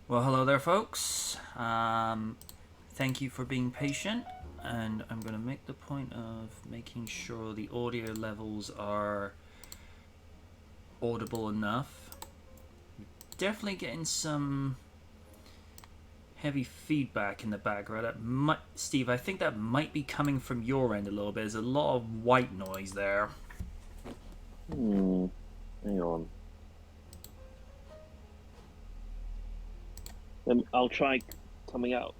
Well, hello there, folks. Thank you for being patient, and I'm going to make the point of making sure the audio levels are audible enough. Definitely getting some heavy feedback in the background. Steve, I think that might be coming from your end a little bit. There's a lot of white noise there. Hang on. I'll try going out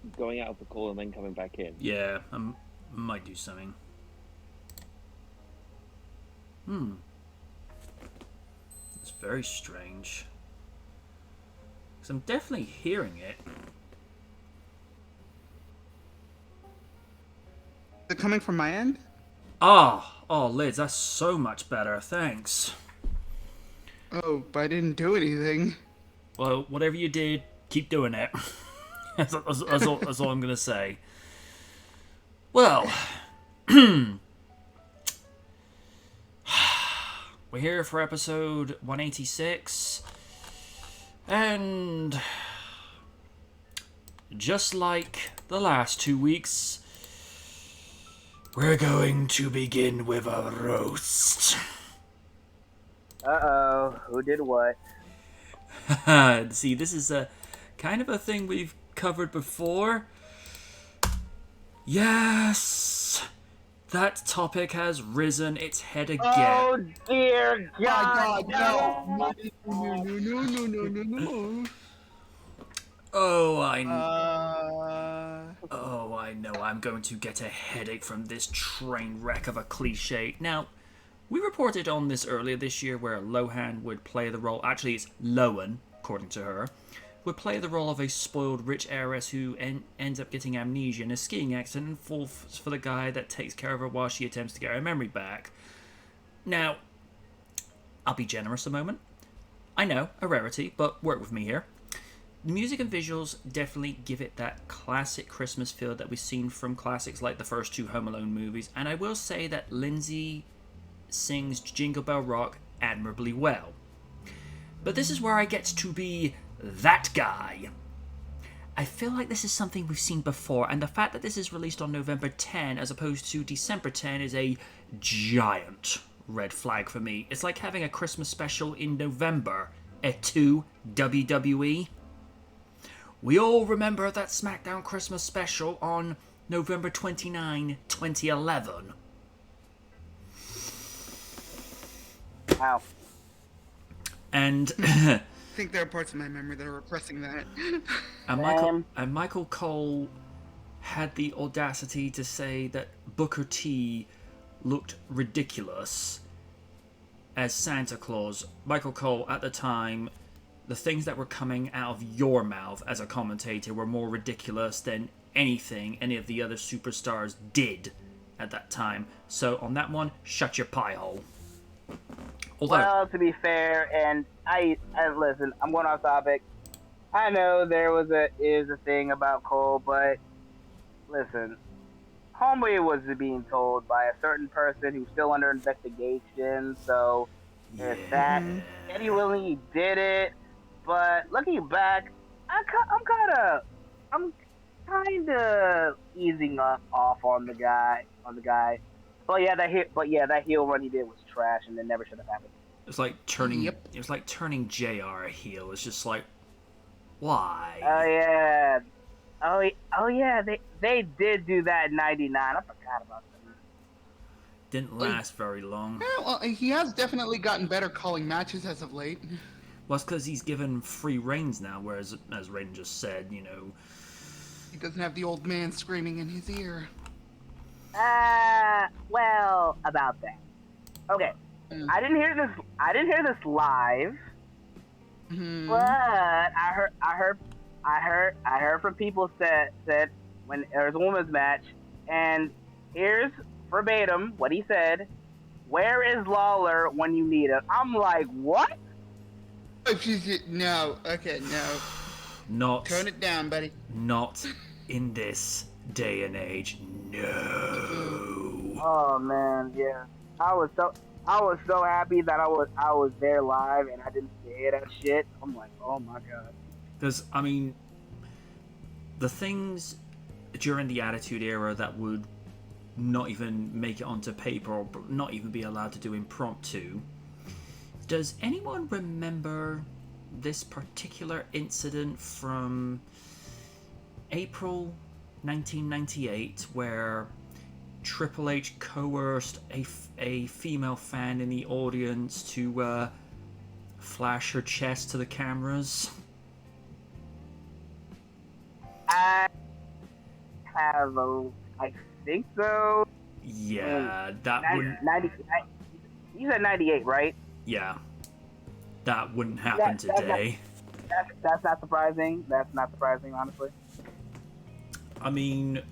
of the call and then coming back in. Yeah, I might do something. It's very strange. Because I'm definitely hearing it. Is it coming from my end? Oh, Liz, that's so much better. Thanks. Oh, but I didn't do anything. Well, whatever you did, keep doing it. that's all I'm going to say. Well, we're here for episode 186. And just like the last 2 weeks, we're going to begin with a roast. Uh-oh, who did what? See, this is a kind of a thing we've covered before. Yes! That topic has risen its head again. Oh dear God! My God, no. Oh, I know. I'm going to get a headache from this train wreck of a cliche. Now, we reported on this earlier this year where Lohan would play the role... Actually, it's Lohan, according to her. Would play the role of a spoiled rich heiress who ends up getting amnesia in a skiing accident and falls for the guy that takes care of her while she attempts to get her memory back. Now, I'll be generous a moment. I know, a rarity, but work with me here. The music and visuals definitely give it that classic Christmas feel that we've seen from classics like the first two Home Alone movies, and I will say that Lindsay sings Jingle Bell Rock admirably well. But this is where I get to be that guy. I feel like this is something we've seen before, and the fact that this is released on November 10 as opposed to December 10 is a giant red flag for me. It's like having a Christmas special in November at 2 WWE. We all remember that SmackDown Christmas special on November 29, 2011. Wow. And I think there are parts of my memory that are repressing that. and Michael Cole had the audacity to say that Booker T looked ridiculous as Santa Claus. Michael Cole, at the time, the things that were coming out of your mouth as a commentator were more ridiculous than anything any of the other superstars did at that time. So on that one, shut your pie hole. Well, to be fair, and I listen, I'm going off topic. I know there is a thing about Cole, but listen, Homeboy was being told by a certain person who's still under investigation, so there's that. Eddie Willie did it, but looking back, I'm kind of easing off on the guy. But that heel run he did was trash, and it never should have happened. It's like turning. Yep. It was like turning JR a heel. It's just like, why? Oh yeah. They did do that in '99. I forgot about that. Didn't last very long. Yeah, well, he has definitely gotten better calling matches as of late. Well, it's because he's given free reigns now. Whereas, as Raiden just said, he doesn't have the old man screaming in his ear. Well, about that. Okay, I didn't hear this live, but I heard from people said when there was a women's match, and here's verbatim what he said: "Where is Lawler when you need him?" I'm like, what? No. Okay, no. Not. Tone it down, buddy. Not in this day and age. No. Oh man, yeah. I was so happy that I was there live and I didn't hear that shit. I'm like, oh my god. Because, I mean, the things during the Attitude Era that would not even make it onto paper or not even be allowed to do impromptu. Does anyone remember this particular incident from April 1998 where Triple H coerced a female fan in the audience to flash her chest to the cameras? I think so. Yeah, that wouldn't... 90, you said 98, right? Yeah. That wouldn't happen today. That's not surprising. That's not surprising, honestly. I mean...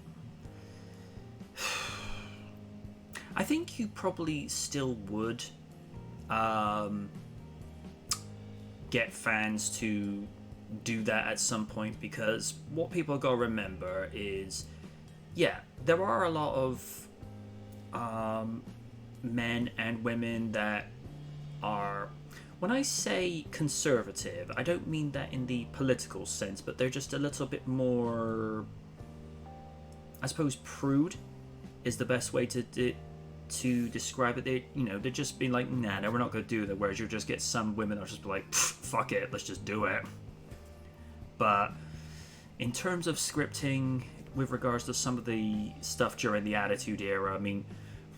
I think you probably still would get fans to do that at some point, because what people gotta remember is, yeah, there are a lot of men and women that are, when I say conservative, I don't mean that in the political sense, but they're just a little bit more, I suppose, prude is the best way to describe it. They're just being like, nah, no, we're not going to do that. Whereas you'll just get some women that are just like, fuck it, let's just do it. But in terms of scripting, with regards to some of the stuff during the Attitude Era, I mean,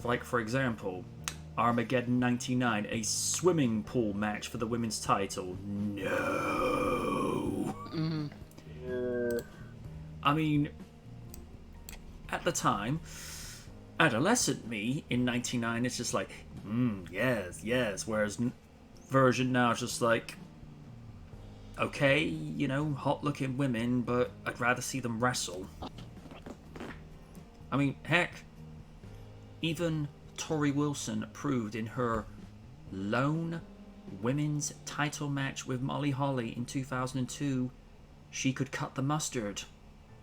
like, for example, Armageddon 99, a swimming pool match for the women's title. No. I mean, at the time, adolescent me in 99 is just like, yes, whereas version now is just like, okay, hot looking women, but I'd rather see them wrestle. I mean, heck, even Tori Wilson proved in her lone women's title match with Molly Holly in 2002 she could cut the mustard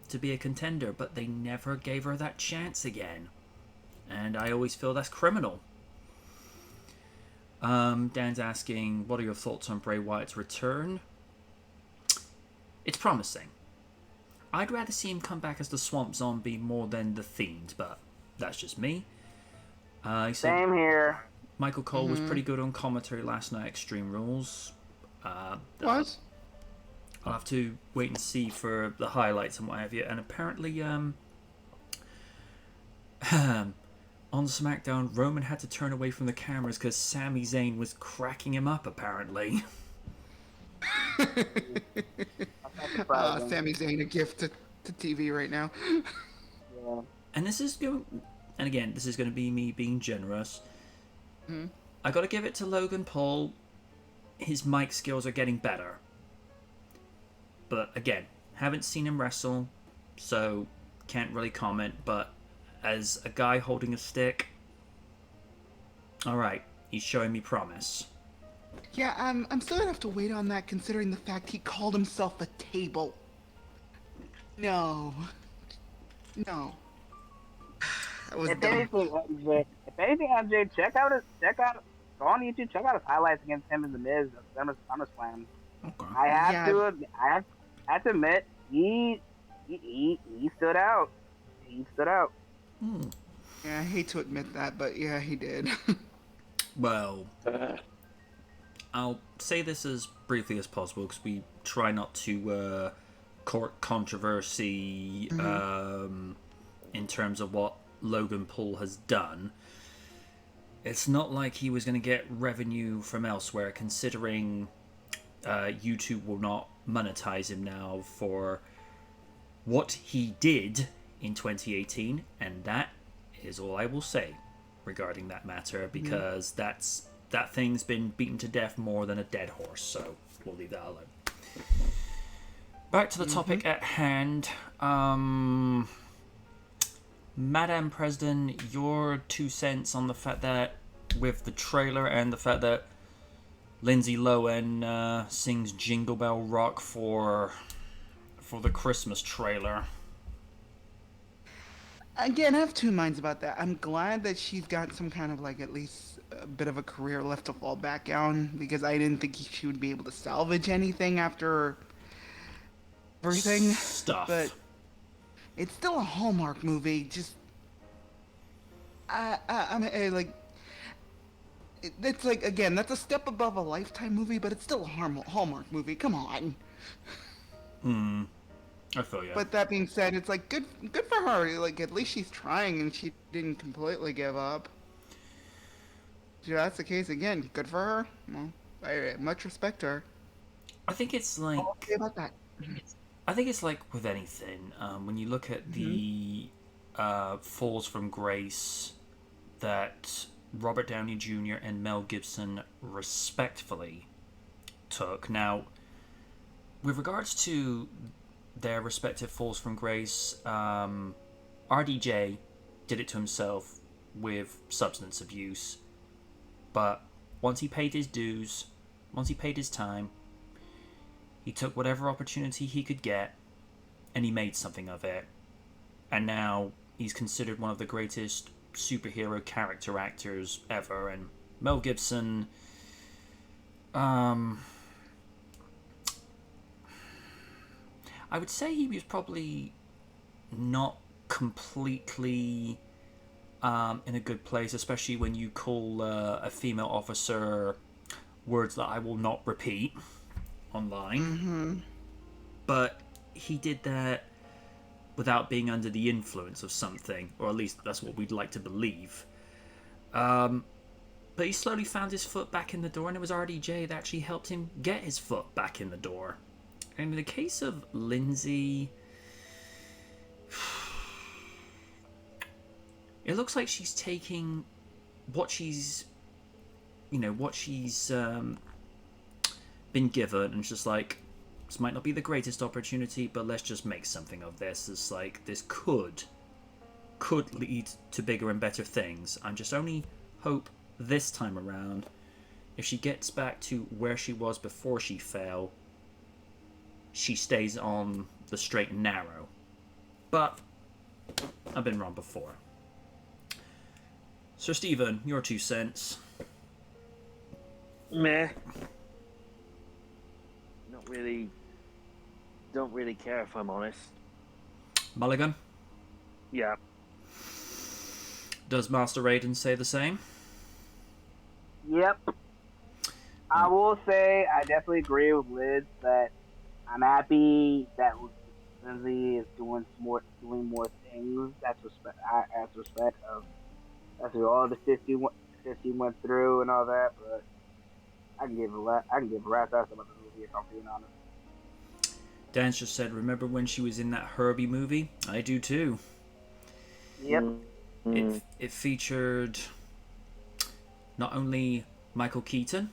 to be a contender, but they never gave her that chance again. And I always feel that's criminal. Dan's asking, what are your thoughts on Bray Wyatt's return? It's promising. I'd rather see him come back as the Swamp Zombie more than the Fiend, but that's just me. Same here. Michael Cole was pretty good on commentary last night, Extreme Rules. Was? I'll have to wait and see for the highlights and what have you. And apparently, on SmackDown, Roman had to turn away from the cameras because Sami Zayn was cracking him up, apparently. Sami Zayn, a gift to TV right now. Yeah. And this is going to be me being generous. Mm-hmm. I got to give it to Logan Paul. His mic skills are getting better. But again, haven't seen him wrestle, so can't really comment. But as a guy holding a stick, alright, he's showing me promise. Yeah, I'm still gonna have to wait on that, considering the fact he called himself a table. No. That was dumb. If anything, MJ, check out, go on YouTube, check out his highlights against him and The Miz on the Slam. Okay. I have to admit, he stood out. He stood out. Yeah, I hate to admit that, but yeah, he did. Well, I'll say this as briefly as possible because we try not to court controversy in terms of what Logan Paul has done. It's not like he was going to get revenue from elsewhere, considering YouTube will not monetize him now for what he did in 2018, and that is all I will say regarding that matter, because that thing's been beaten to death more than a dead horse, so we'll leave that alone. Back to the topic at hand. Madam President, your 2 cents on the fact that with the trailer and the fact that Lindsay Lohan sings Jingle Bell Rock for the Christmas trailer. Again, I have two minds about that. I'm glad that she's got some kind of, like, at least a bit of a career left to fall back on, because I didn't think she would be able to salvage anything after everything, stuff. but it's still a Hallmark movie. Just, I mean, like, it's like, again, that's a step above a Lifetime movie, but it's still a Hallmark movie. Come on. I feel you. But that being said, it's like good for her. Like, at least she's trying and she didn't completely give up. So that's the case again. Good for her. Well, I much respect her. I think it's like All I'll say about that. I think it's like with anything. When you look at the falls from grace that Robert Downey Jr. and Mel Gibson respectfully took. Now, with regards to their respective falls from grace, RDJ did it to himself with substance abuse. But once he paid his dues, once he paid his time, he took whatever opportunity he could get, and he made something of it. And now he's considered one of the greatest superhero character actors ever. And Mel Gibson, I would say he was probably not completely in a good place, especially when you call a female officer words that I will not repeat online. But he did that without being under the influence of something, or at least that's what we'd like to believe. But he slowly found his foot back in the door, and it was RDJ that actually helped him get his foot back in the door. And in the case of Lindsay, it looks like she's taking what she's been given, and it's just like, this might not be the greatest opportunity, but let's just make something of this. It's like, this could lead to bigger and better things. I just only hope this time around, if she gets back to where she was before she fell, she stays on the straight and narrow. But I've been wrong before. Sir Stephen, your 2 cents. Meh. Not really. Don't really care, if I'm honest. Mulligan? Yeah. Does Master Raiden say the same? Yep. I will say I definitely agree with Liz that I'm happy that Lindsay is doing more things. That's respect of after all the 50 went through and all that. But I can give a rat's ass about the movie if I'm being honest. Dan's just said, remember when she was in that Herbie movie? I do too. Yep. It featured not only Michael Keaton,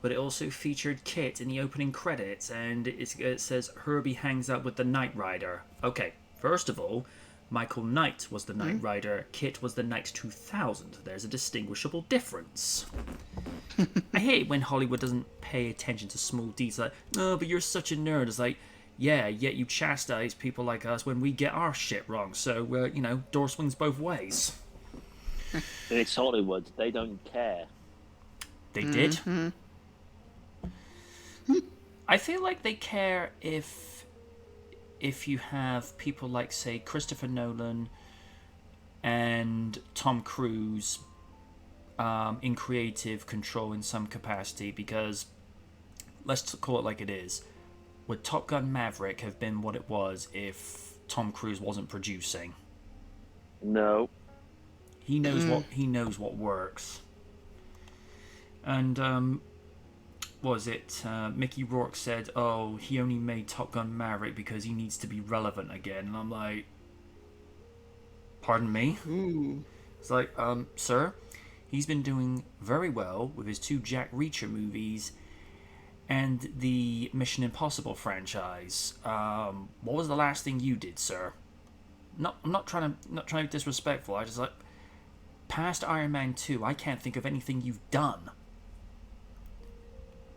but it also featured Kit in the opening credits, and it says Herbie hangs out with the Knight Rider. Okay, first of all, Michael Knight was the Knight Rider, Kit was the Knight 2000. There's a distinguishable difference. I hate when Hollywood doesn't pay attention to small details. Like, oh, but you're such a nerd. It's like, yeah, yet you chastise people like us when we get our shit wrong. So, door swings both ways. It's Hollywood. They don't care. They did? I feel like they care if you have people like, say, Christopher Nolan and Tom Cruise in creative control in some capacity, because let's call it like it is. Would Top Gun Maverick have been what it was if Tom Cruise wasn't producing? No. He knows what works. And Mickey Rourke said, oh, he only made Top Gun Maverick because he needs to be relevant again. And I'm like, pardon me? Ooh. It's like, sir, he's been doing very well with his 2 Jack Reacher movies and the Mission Impossible franchise. What was the last thing you did, sir? I'm not trying to be disrespectful. I just like, past Iron Man 2, I can't think of anything you've done.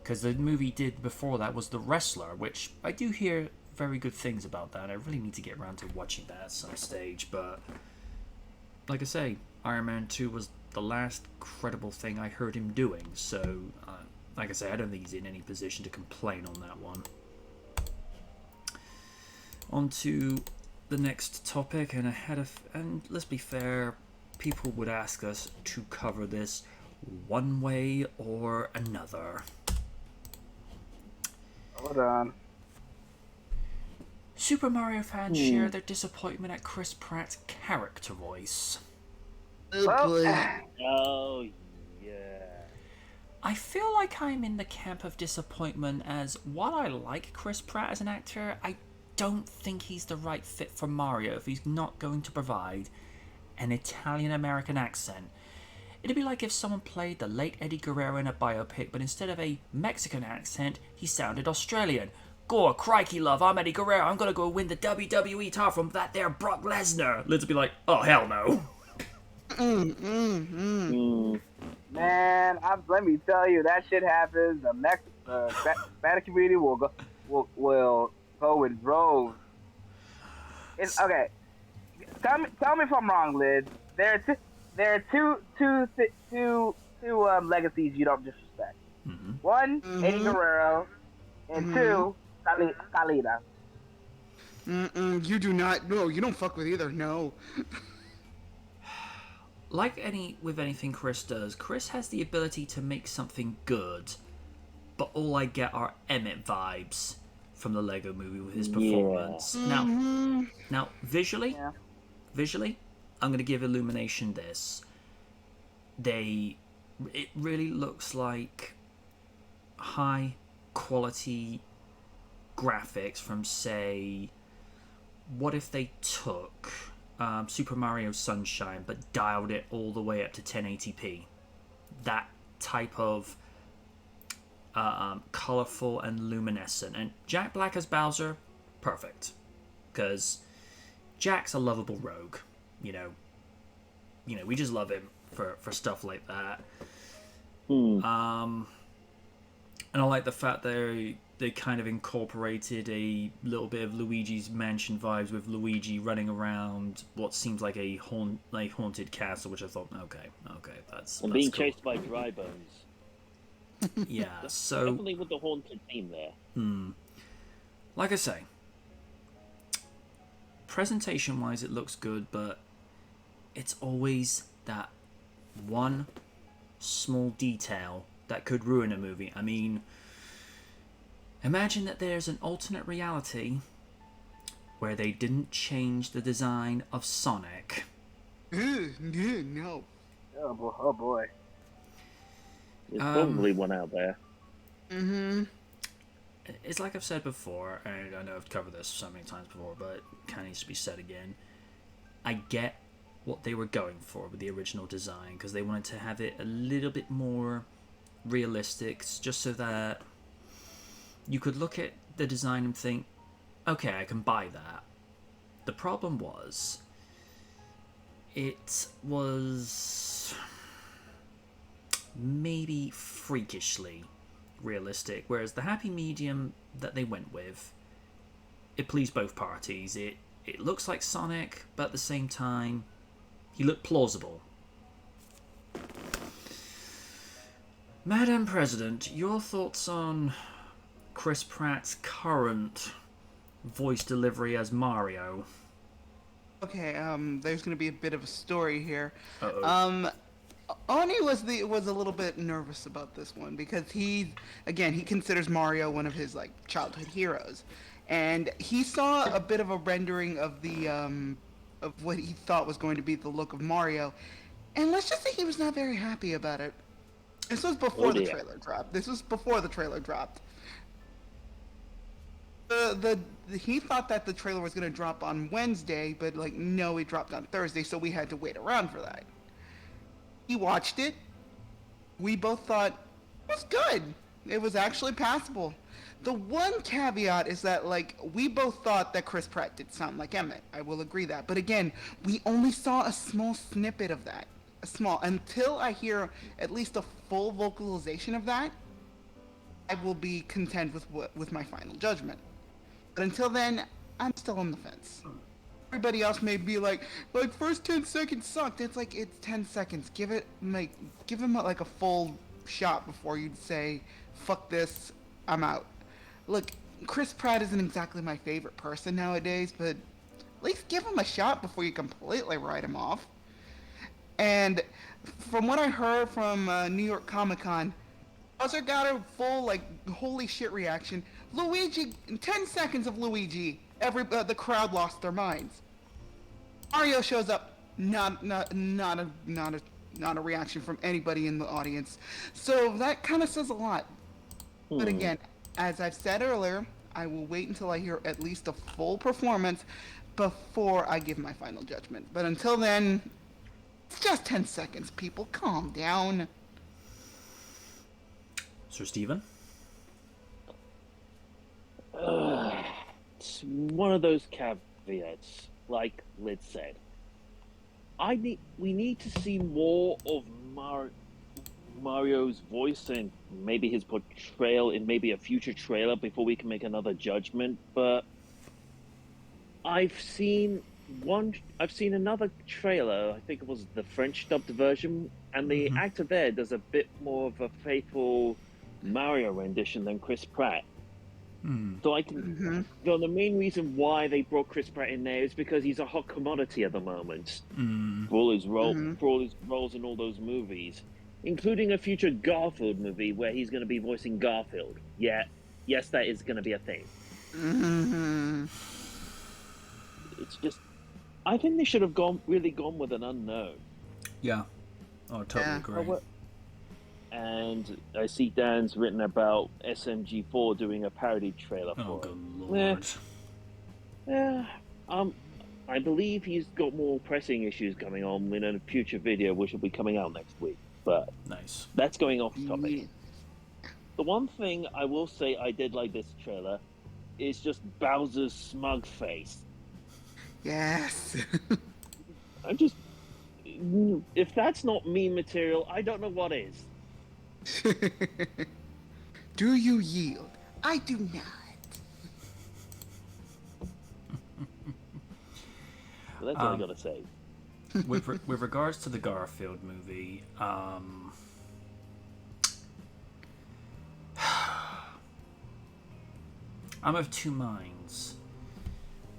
Because the movie he did before that was The Wrestler, which I do hear very good things about that. I really need to get around to watching that at some stage. But like I say, Iron Man 2 was the last credible thing I heard him doing. So, like I say, I don't think he's in any position to complain on that one. On to the next topic, and let's be fair, people would ask us to cover this one way or another. Hold on. Super Mario fans share their disappointment at Chris Pratt's character voice. Oh, Well, boy. Oh, yeah. I feel like I'm in the camp of disappointment, as while I like Chris Pratt as an actor, I don't think he's the right fit for Mario if he's not going to provide an Italian-American accent. It'd be like if someone played the late Eddie Guerrero in a biopic, but instead of a Mexican accent, he sounded Australian. Gore, crikey, love, I'm Eddie Guerrero, I'm gonna go win the WWE title from that there Brock Lesnar. Liz would be like, oh, hell no. Man, let me tell you, that shit happens. The Hispanic community will go in droves. It's okay. Tell me if I'm wrong, Liz. There are two legacies you don't disrespect. Mm-hmm. One, Eddie Guerrero, and two, Salida. You do not. No, you don't fuck with either. No. Like with anything Chris does, Chris has the ability to make something good, but all I get are Emmett vibes from the Lego Movie with his performance. Now, visually, I'm gonna give Illumination this. It really looks like high quality graphics from, say, what if they took Super Mario Sunshine but dialed it all the way up to 1080p? That type of colorful and luminescent. And Jack Black as Bowser, perfect, because Jack's a lovable rogue. You know, we just love him for stuff like that. And I like the fact they kind of incorporated a little bit of Luigi's Mansion vibes with Luigi running around what seems like a haunted castle, which I thought, okay, that's being cool. chased by dry bones. Yeah, so Definitely with the haunted theme there. Like I say, presentation-wise, it looks good, but it's always that one small detail that could ruin a movie. I mean, imagine that there's an alternate reality where they didn't change the design of Sonic. No. Oh boy. There's probably one out there. It's like I've said before, and I know I've covered this so many times before, but it kind of needs to be said again. I get what they were going for with the original design, because they wanted to have it a little bit more realistic, just so that you could look at the design and think, okay, I can buy that. The problem was, it was maybe freakishly realistic, whereas the happy medium that they went with, it pleased both parties. It looks like Sonic, but at the same time, he looked plausible. Madam President, your thoughts on Chris Pratt's current voice delivery as Mario? Okay, there's gonna be a bit of a story here. Uh-oh. Oni was a little bit nervous about this one because he considers Mario one of his childhood heroes, and he saw a bit of a rendering of the of what he thought was going to be the look of Mario, and let's just say he was not very happy about it. This was before the trailer dropped. He thought that the trailer was going to drop on Wednesday, but no, it dropped on Thursday, so we had to wait around for that. He watched it. We both thought it was good. It was actually passable. The one caveat is that we both thought that Chris Pratt did sound like Emmett. I will agree that. But again, we only saw a small snippet of that. Until I hear at least a full vocalization of that, I will be content with my final judgment. But until then, I'm still on the fence. Everybody else may be like first 10 seconds sucked. It's it's 10 seconds. Give him a full shot before you say, fuck this, I'm out. Look, Chris Pratt isn't exactly my favorite person nowadays, but at least give him a shot before you completely write him off. And from what I heard from New York Comic Con, Bowser got a full like holy shit reaction. Luigi, in 10 seconds of Luigi, the crowd lost their minds. Mario shows up, not a reaction from anybody in the audience. So that kind of says a lot. But again, as I've said earlier, I will wait until I hear at least a full performance before I give my final judgment. But until then, it's just 10 seconds, people. Calm down. Sir Stephen? It's one of those caveats, like Lid said. We need to see more of Mario's voice and maybe his portrayal in maybe a future trailer before we can make another judgment. But I've seen another trailer. I think it was the French dubbed version, and the actor there does a bit more of a faithful Mario rendition than Chris Pratt. So I can. So the main reason why they brought Chris Pratt in there is because he's a hot commodity at the moment for all his roles in all those movies, including a future Garfield movie where he's going to be voicing Garfield. Yeah, yes, that is going to be a thing. It's just, I think they should have gone with an unknown. Yeah. Oh, totally agree. And I see Dan's written about SMG4 doing a parody trailer for it. Oh, good lord. Yeah. I believe he's got more pressing issues coming on in a future video, which will be coming out next week. But Nice. that's going off topic. The one thing I will say I did like this trailer is just Bowser's smug face. Yes. I'm just... If that's not meme material, I don't know what is. Do you yield? I do not. So that's all I gotta say. with regards to the Garfield movie, I'm of two minds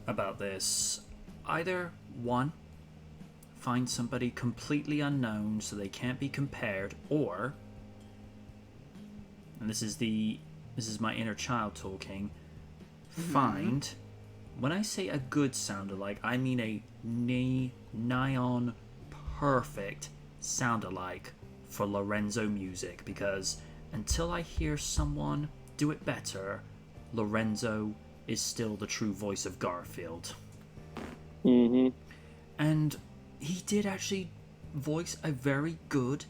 about this. Either one, find somebody completely unknown so they can't be compared, or, and this is my inner child talking, find, when I say a good sound-alike, I mean a nigh-on perfect sound-alike for Lorenzo music, because until I hear someone do it better, Lorenzo is still the true voice of Garfield. And he did actually voice a very good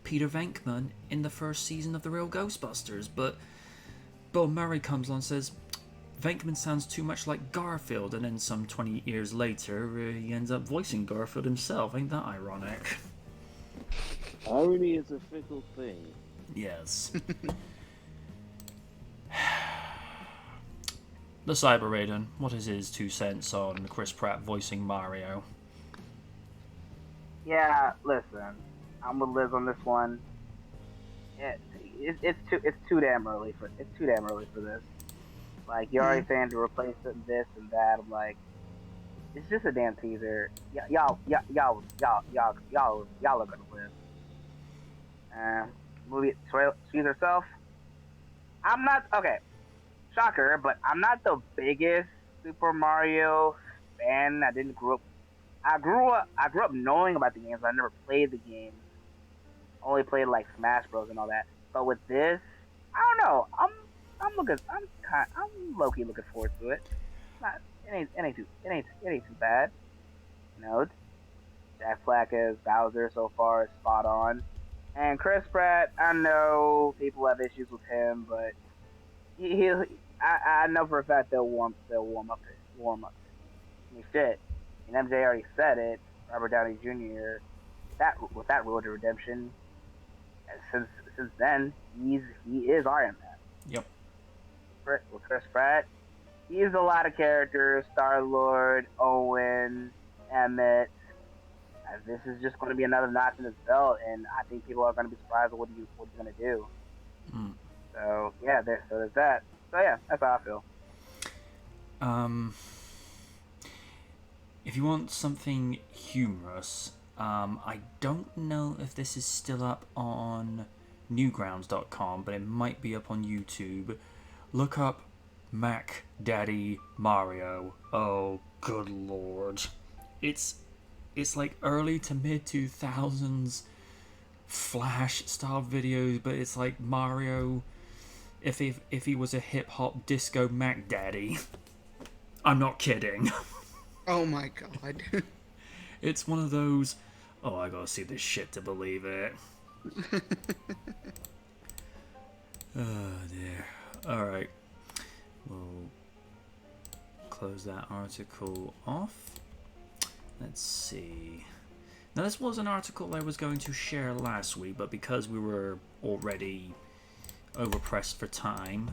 Peter Venkman in the first season of The Real Ghostbusters, but Bill Murray comes along and says, Venkman sounds too much like Garfield, and then some 20 years later, he ends up voicing Garfield himself. Ain't that ironic? Irony is a fickle thing. Yes. The Cyber Raiden, what is his 2 cents on Chris Pratt voicing Mario? Yeah, listen, I'm with Liz on this one. It's too damn early for this. Like, you're already saying to replace this and that. I'm like, it's just a damn teaser. Y'all are gonna live. Movie she's herself. I'm not okay. Shocker, but I'm not the biggest Super Mario fan. I grew up knowing about the games, but I never played the games. Only played like Smash Bros and all that. But with this, I don't know. I'm low-key looking forward to it. It ain't too bad. You know, Jack Black as Bowser so far is spot on. And Chris Pratt, I know people have issues with him, but I know for a fact they'll warm up. I mean, shit. And MJ already said it. Robert Downey Jr. With that Road to Redemption, since then he is Iron Man. Yep. With Chris Pratt, he's a lot of characters: Star-Lord, Owen, Emmett. This is just going to be another notch in his belt, and I think people are going to be surprised at what he's going to do. So yeah, there's that. So yeah, that's how I feel. If you want something humorous, I don't know if this is still up on newgrounds.com, but it might be up on YouTube. Look up Mac Daddy Mario. Oh, good lord. It's like early to mid 2000s Flash style videos, but it's like Mario if he was a hip hop disco Mac Daddy. I'm not kidding. Oh my god. It's one of those, oh, I gotta see this shit to believe it. Oh dear. Alright. We'll close that article off. Let's see. Now, this was an article I was going to share last week, but because we were already overpressed for time,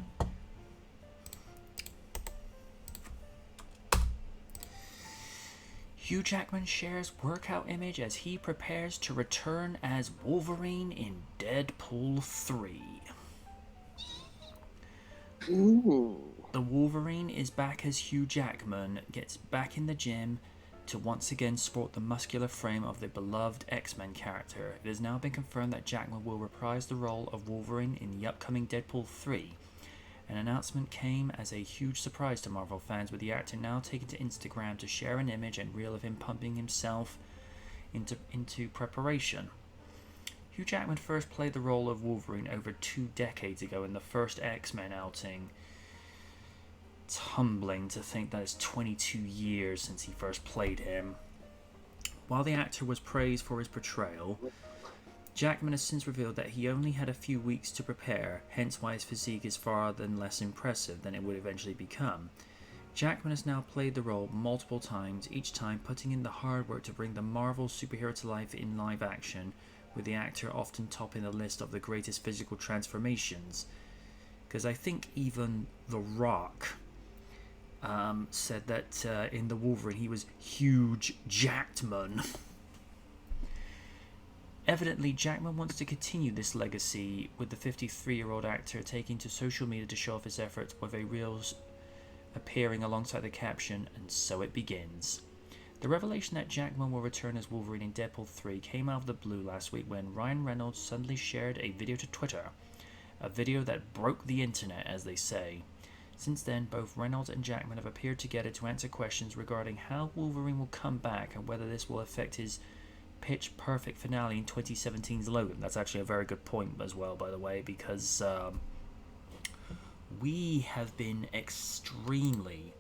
Hugh Jackman shares workout image as he prepares to return as Wolverine in Deadpool 3. Ooh. The Wolverine is back as Hugh Jackman gets back in the gym to once again sport the muscular frame of the beloved X-Men character. It has now been confirmed that Jackman will reprise the role of Wolverine in the upcoming Deadpool 3. An announcement came as a huge surprise to Marvel fans, with the actor now taking to Instagram to share an image and reel of him pumping himself into preparation. Hugh Jackman first played the role of Wolverine over 2 decades ago in the first X-Men outing. It's humbling to think that it's 22 years since he first played him. While the actor was praised for his portrayal, Jackman has since revealed that he only had a few weeks to prepare, hence why his physique is far less impressive than it would eventually become. Jackman has now played the role multiple times, each time putting in the hard work to bring the Marvel superhero to life in live action, with the actor often topping the list of the greatest physical transformations. Because I think even The Rock said that in The Wolverine he was huge Jackman. Evidently, Jackman wants to continue this legacy, with the 53-year-old actor taking to social media to show off his efforts, with a reel appearing alongside the caption, "And so it begins." The revelation that Jackman will return as Wolverine in Deadpool 3 came out of the blue last week when Ryan Reynolds suddenly shared a video to Twitter. A video that broke the internet, as they say. Since then, both Reynolds and Jackman have appeared together to answer questions regarding how Wolverine will come back and whether this will affect his pitch-perfect finale in 2017's Logan. That's actually a very good point as well, by the way, because we have been extremely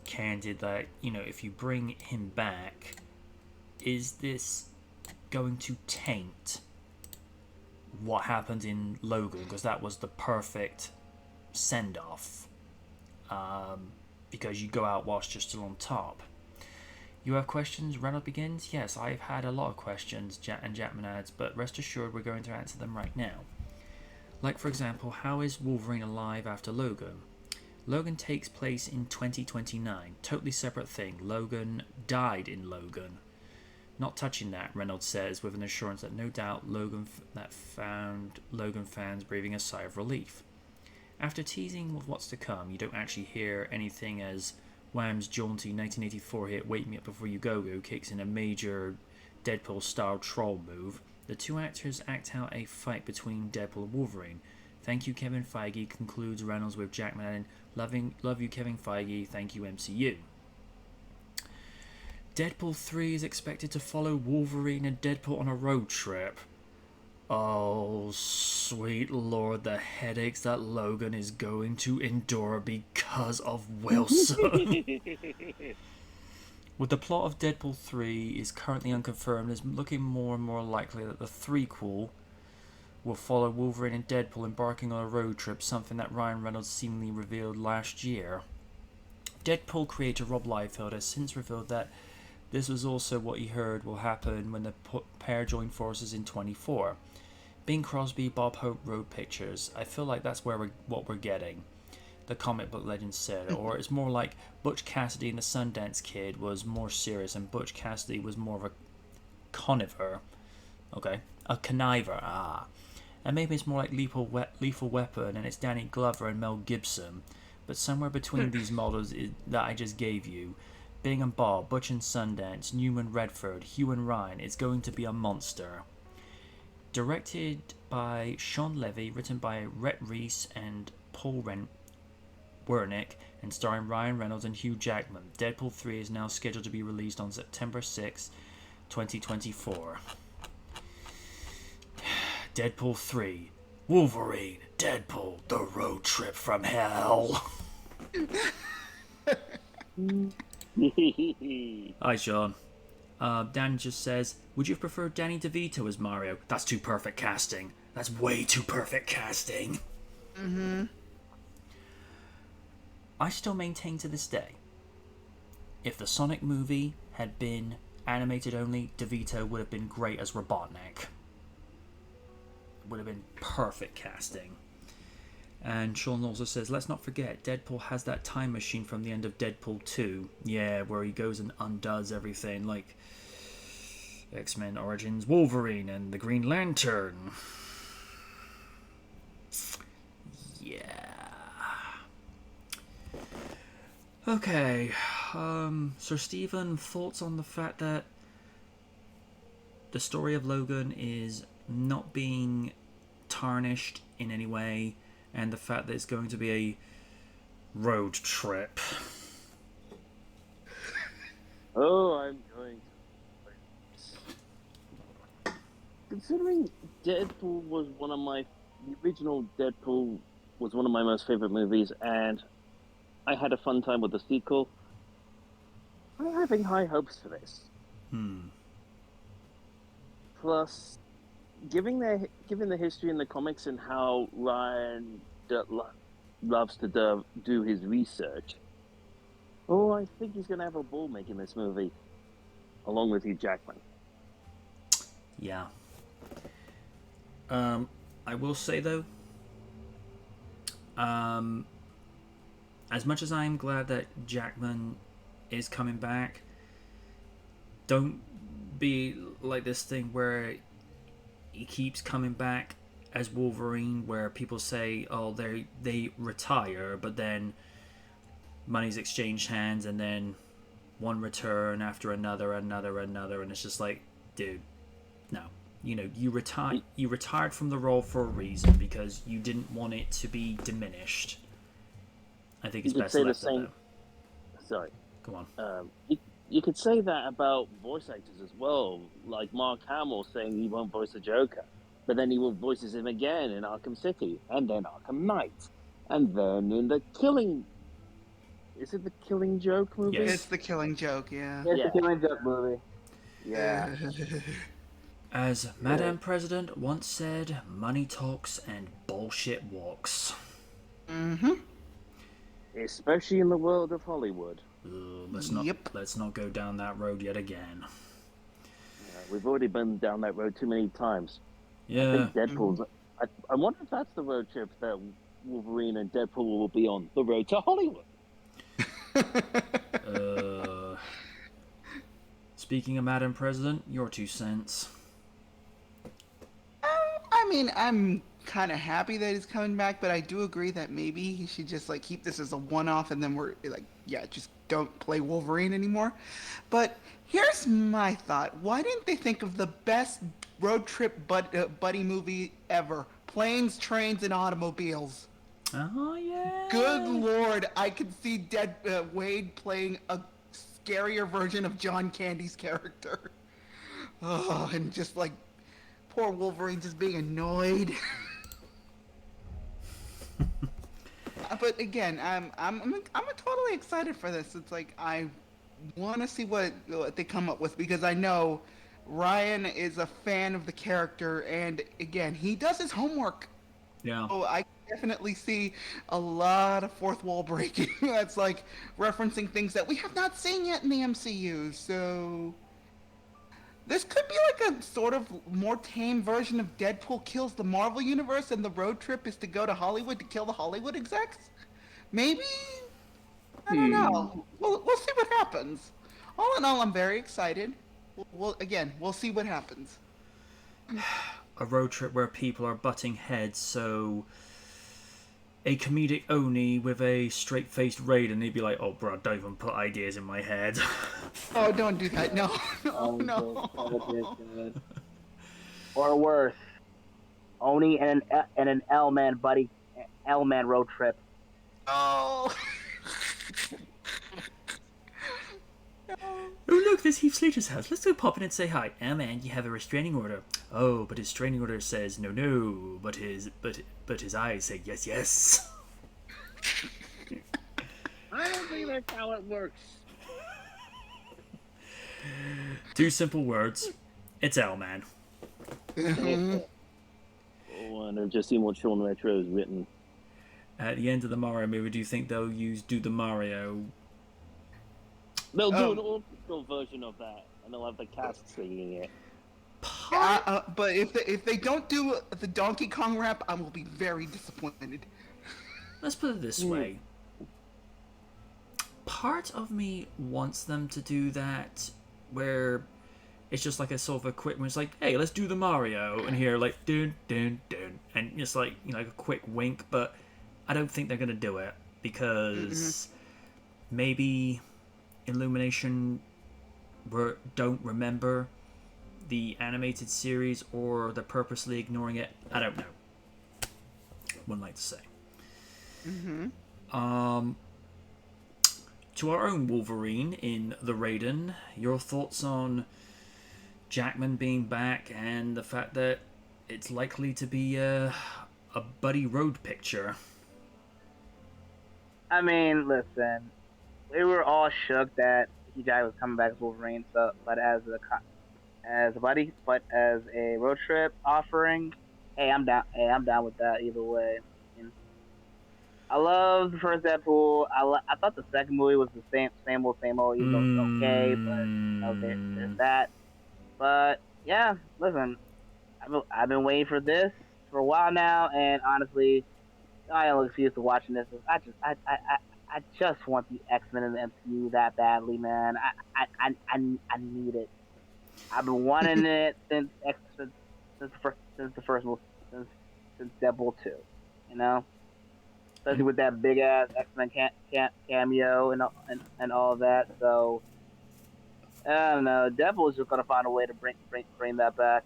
candid that, if you bring him back, is this going to taint what happened in Logan? Because that was the perfect send-off. Because you go out whilst you're still on top. You have questions? Reynolds begins. Yes, I've had a lot of questions, and Jackman adds, but rest assured we're going to answer them right now. Like, for example, how is Wolverine alive after Logan? Logan takes place in 2029. Totally separate thing. Logan died in Logan. Not touching that, Reynolds says, with an assurance that no doubt found Logan fans breathing a sigh of relief. After teasing with what's to come, you don't actually hear anything as Wham's jaunty 1984 hit "Wake Me Up Before You Go Go" kicks in a major Deadpool-style troll move. The two actors act out a fight between Deadpool and Wolverine. "Thank you, Kevin Feige," concludes Reynolds, with Jackman adding, "Love you, Kevin Feige. Thank you, MCU." Deadpool 3 is expected to follow Wolverine and Deadpool on a road trip. Oh, sweet lord, the headaches that Logan is going to endure because of Wilson. With the plot of Deadpool 3 is currently unconfirmed, it's looking more and more likely that the threequel will follow Wolverine and Deadpool embarking on a road trip, something that Ryan Reynolds seemingly revealed last year. Deadpool creator Rob Liefeld has since revealed that this was also what he heard will happen when the pair join forces in 24. Bing Crosby, Bob Hope wrote pictures. I feel like that's what we're getting, the comic book legend said. Or it's more like Butch Cassidy and the Sundance Kid was more serious and Butch Cassidy was more of a conniver. Okay, a conniver, And maybe it's more like Lethal Weapon and it's Danny Glover and Mel Gibson. but somewhere between these models that I just gave you, Bing and Bob, Butch and Sundance, Newman Redford, Hugh and Ryan, it's going to be a monster. Directed by Sean Levy, written by Rhett Reese and Paul Wernick, and starring Ryan Reynolds and Hugh Jackman. Deadpool 3 is now scheduled to be released on September 6, 2024. Deadpool 3. Wolverine, Deadpool, the road trip from hell. Hi, Sean. Dan just says, would you have preferred Danny DeVito as Mario? That's too perfect casting. That's way too perfect casting. Mm-hmm. I still maintain to this day, if the Sonic movie had been animated only, DeVito would have been great as Robotnik. Would have been perfect casting. And Sean also says, let's not forget, Deadpool has that time machine from the end of Deadpool 2. Yeah, where he goes and undoes everything, like X-Men Origins Wolverine and the Green Lantern. Yeah. Okay, Sir Stephen, thoughts on the fact that the story of Logan is not being tarnished in any way, and the fact that it's going to be a road trip? Oh, I'm going to. Considering Deadpool was the original Deadpool was one of my most favorite movies, and I had a fun time with the sequel, I'm having high hopes for this. Plus, given the history in the comics and how Ryan loves to do his research, I think he's going to have a ball making this movie, along with Hugh Jackman. Yeah. I will say, though, as much as I'm glad that Jackman is coming back, don't be like this thing where he keeps coming back as Wolverine, where people say, oh, they retire, but then money's exchanged hands, and then one return after another, and it's just like, dude, no. You retired from the role for a reason, because you didn't want it to be diminished. I think it's best left it, though. Sorry. Go on. You could say that about voice actors as well, like Mark Hamill saying he won't voice the Joker, but then he voices him again in Arkham City, and then Arkham Knight, and then in the Killing... Is it the Killing Joke movie? Yes. It's the Killing Joke, yeah. It's the Killing Joke movie. Yeah. As Madame President once said, money talks and bullshit walks. Mm-hmm. Especially in the world of Hollywood. Let's not go down that road yet again. We've already been down that road too many times. Yeah. I think Deadpool's... I wonder if that's the road trip that Wolverine and Deadpool will be on. The road to Hollywood. Speaking of Madam President, your 2 cents. I mean, I'm kind of happy that he's coming back, but I do agree that maybe he should just like keep this as a one-off, and then we're like, yeah, just don't play Wolverine anymore. But here's my thought: why didn't they think of the best road trip buddy movie ever? Planes, Trains, and Automobiles. Oh yeah. Good Lord, I could see Wade playing a scarier version of John Candy's character. Oh, and just like poor Wolverine just being annoyed. But again, I'm totally excited for this. It's like I want to see what they come up with, because I know Ryan is a fan of the character, and again, he does his homework. Yeah. So I definitely see a lot of fourth wall breaking. That's like referencing things that we have not seen yet in the MCU. So this could be like a sort of more tame version of Deadpool kills the Marvel Universe, and the road trip is to go to Hollywood to kill the Hollywood execs? Maybe? I don't know. We'll see what happens. All in all, I'm very excited. We'll see what happens. A road trip where people are butting heads, so a comedic Oni with a straight-faced Raiden, he'd be like, "Oh, bro, don't even put ideas in my head." Oh, don't do that. No, Oh, no, good. Or worse, Oni and an L-man buddy, L-man road trip. Oh. Oh, look, there's Heath Slater's house. Let's go pop in and say hi. Oh, man, you have a restraining order. Oh, but his restraining order says no, no. But his eyes say yes, yes. I don't think that's how it works. Two simple words. It's L-Man. Oh, and I've just seen what Sean Retro has written. At the end of the Mario movie, do you think they'll do the Mario? They'll do an orchestral version of that, and they'll have the cast singing it. But if they don't do the Donkey Kong rap, I will be very disappointed. Let's put it this way. Part of me wants them to do that, where it's just like a sort of a quick one. It's like, hey, let's do the Mario, and here like dun dun dun, and just like like a quick wink. But I don't think they're gonna do it because maybe Illumination don't remember the animated series, or they're purposely ignoring it. I don't know. Wouldn't like to say. To our own Wolverine in the Raiden, your thoughts on Jackman being back and the fact that it's likely to be a buddy road picture? I mean, listen, we were all shook that Jack was coming back as Wolverine, but as a buddy, but as a road trip offering, hey, I'm down. Hey, I'm down with that either way. And I love the first Deadpool. I thought the second movie was the same old, even though it's okay, but there's that. But yeah, listen, I've been waiting for this for a while now, and honestly, I don't look forward to watching this. I just want the X-Men in the MCU that badly, man. I need it. I've been wanting it since the first movie, since Deadpool 2, you know, especially with that big ass X-Men cameo and all that. So I don't know. Deadpool is just gonna find a way to bring that back,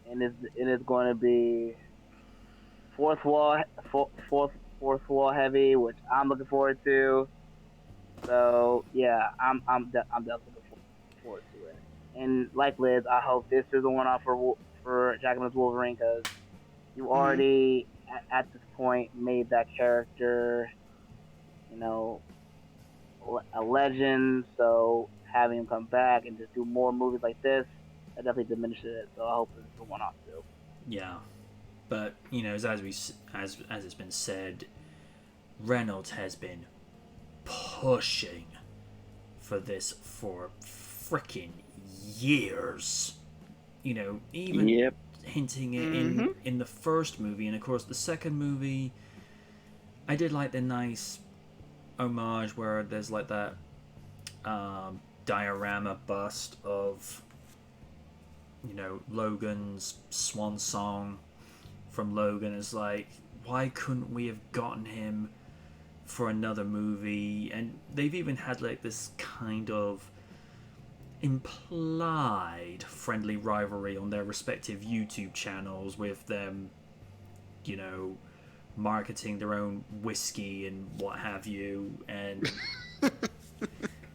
and it's going to be fourth wall heavy, which I'm looking forward to. So yeah, I'm definitely looking forward to it. And like Liz, I hope this is the one-off for Jackman's Wolverine, because you already at this point made that character, a legend. So having him come back and just do more movies like this, that definitely diminishes it. So I hope this is the one-off too. Yeah, but as it's been said, Reynolds has been pushing for this for freaking years. Even hinting it in the first movie, and of course the second movie. I did like the nice homage where there's like that diorama bust of Logan's swan song from Logan. Is like, why couldn't we have gotten him for another movie? And they've even had like this kind of implied friendly rivalry on their respective YouTube channels, with them marketing their own whiskey and what have you, and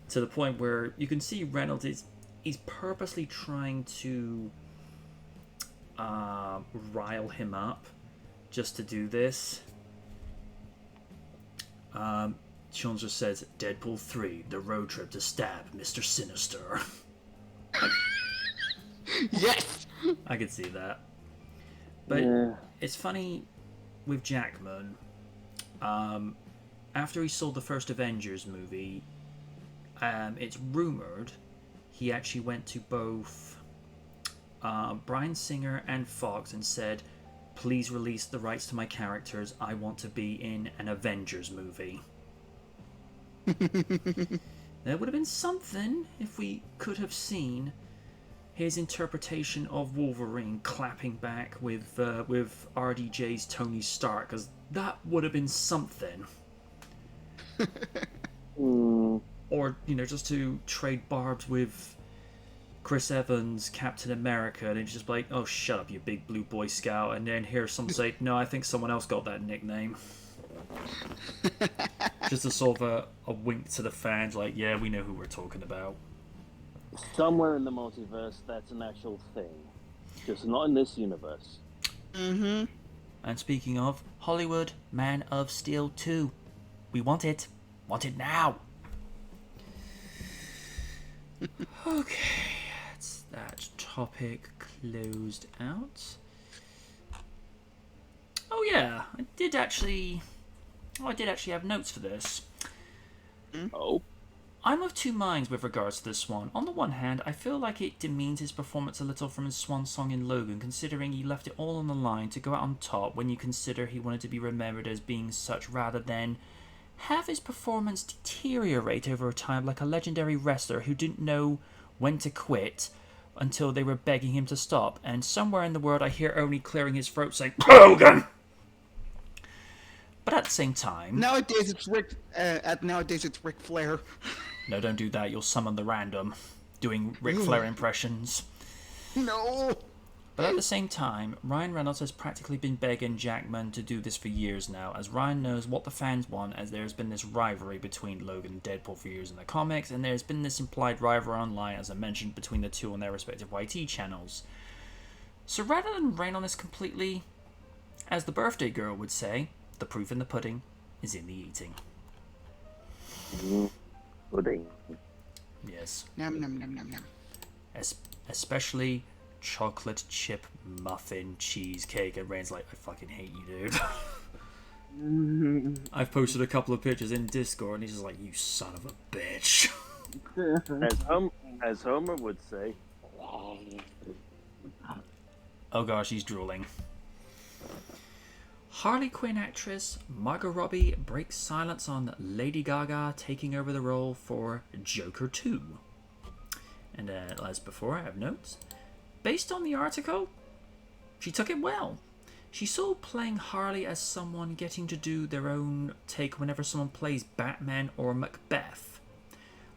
to the point where you can see Reynolds he's purposely trying to rile him up just to do this. Sean just says, Deadpool 3, the road trip to stab Mr. Sinister. Yes! I could see that. But it's funny with Jackman. After he saw the first Avengers movie, it's rumored he actually went to both Bryan Singer and Fox and said, please release the rights to my characters. I want to be in an Avengers movie. There would have been something if we could have seen his interpretation of Wolverine clapping back with RDJ's Tony Stark, because That would have been something. Hmm. Or, just to trade barbs with Chris Evans, Captain America, and it's just like, oh, shut up, you big blue Boy Scout. And then hear someone say, no, I think someone else got that nickname. Just a sort of a wink to the fans, like, yeah, we know who we're talking about. Somewhere in the multiverse, that's an actual thing. Just not in this universe. Mm-hmm. And speaking of, Hollywood, Man of Steel 2. We want it. Want it now. Okay, that's that topic closed out. Oh yeah, I did actually have notes for this. Oh? I'm of two minds with regards to this one. On the one hand, I feel like it demeans his performance a little from his swan song in Logan, considering he left it all on the line to go out on top when you consider he wanted to be remembered as being such rather than have his performance deteriorate over time like a legendary wrestler who didn't know when to quit until they were begging him to stop. And somewhere in the world I hear Oni clearing his throat saying, Logan! But at the same time... Nowadays it's Rick Flair. No, don't do that. You'll summon the random doing Ric Flair impressions. No. But at the same time, Ryan Reynolds has practically been begging Jackman to do this for years now, as Ryan knows what the fans want, as there's been this rivalry between Logan and Deadpool for years in the comics, and there's been this implied rivalry online, as I mentioned, between the two on their respective YT channels. So rather than rain on this completely, as the birthday girl would say, the proof in the pudding is in the eating. Pudding. Yes. Nom nom nom nom nom. Especially chocolate chip muffin cheesecake, and Rain's like, I fucking hate you, dude. I've posted a couple of pictures in Discord, and he's just like, you son of a bitch. As Homer would say. Oh gosh, he's drooling. Harley Quinn actress Margot Robbie breaks silence on Lady Gaga taking over the role for Joker 2. And as before, I have notes. Based on the article, she took it well. She saw playing Harley as someone getting to do their own take whenever someone plays Batman or Macbeth.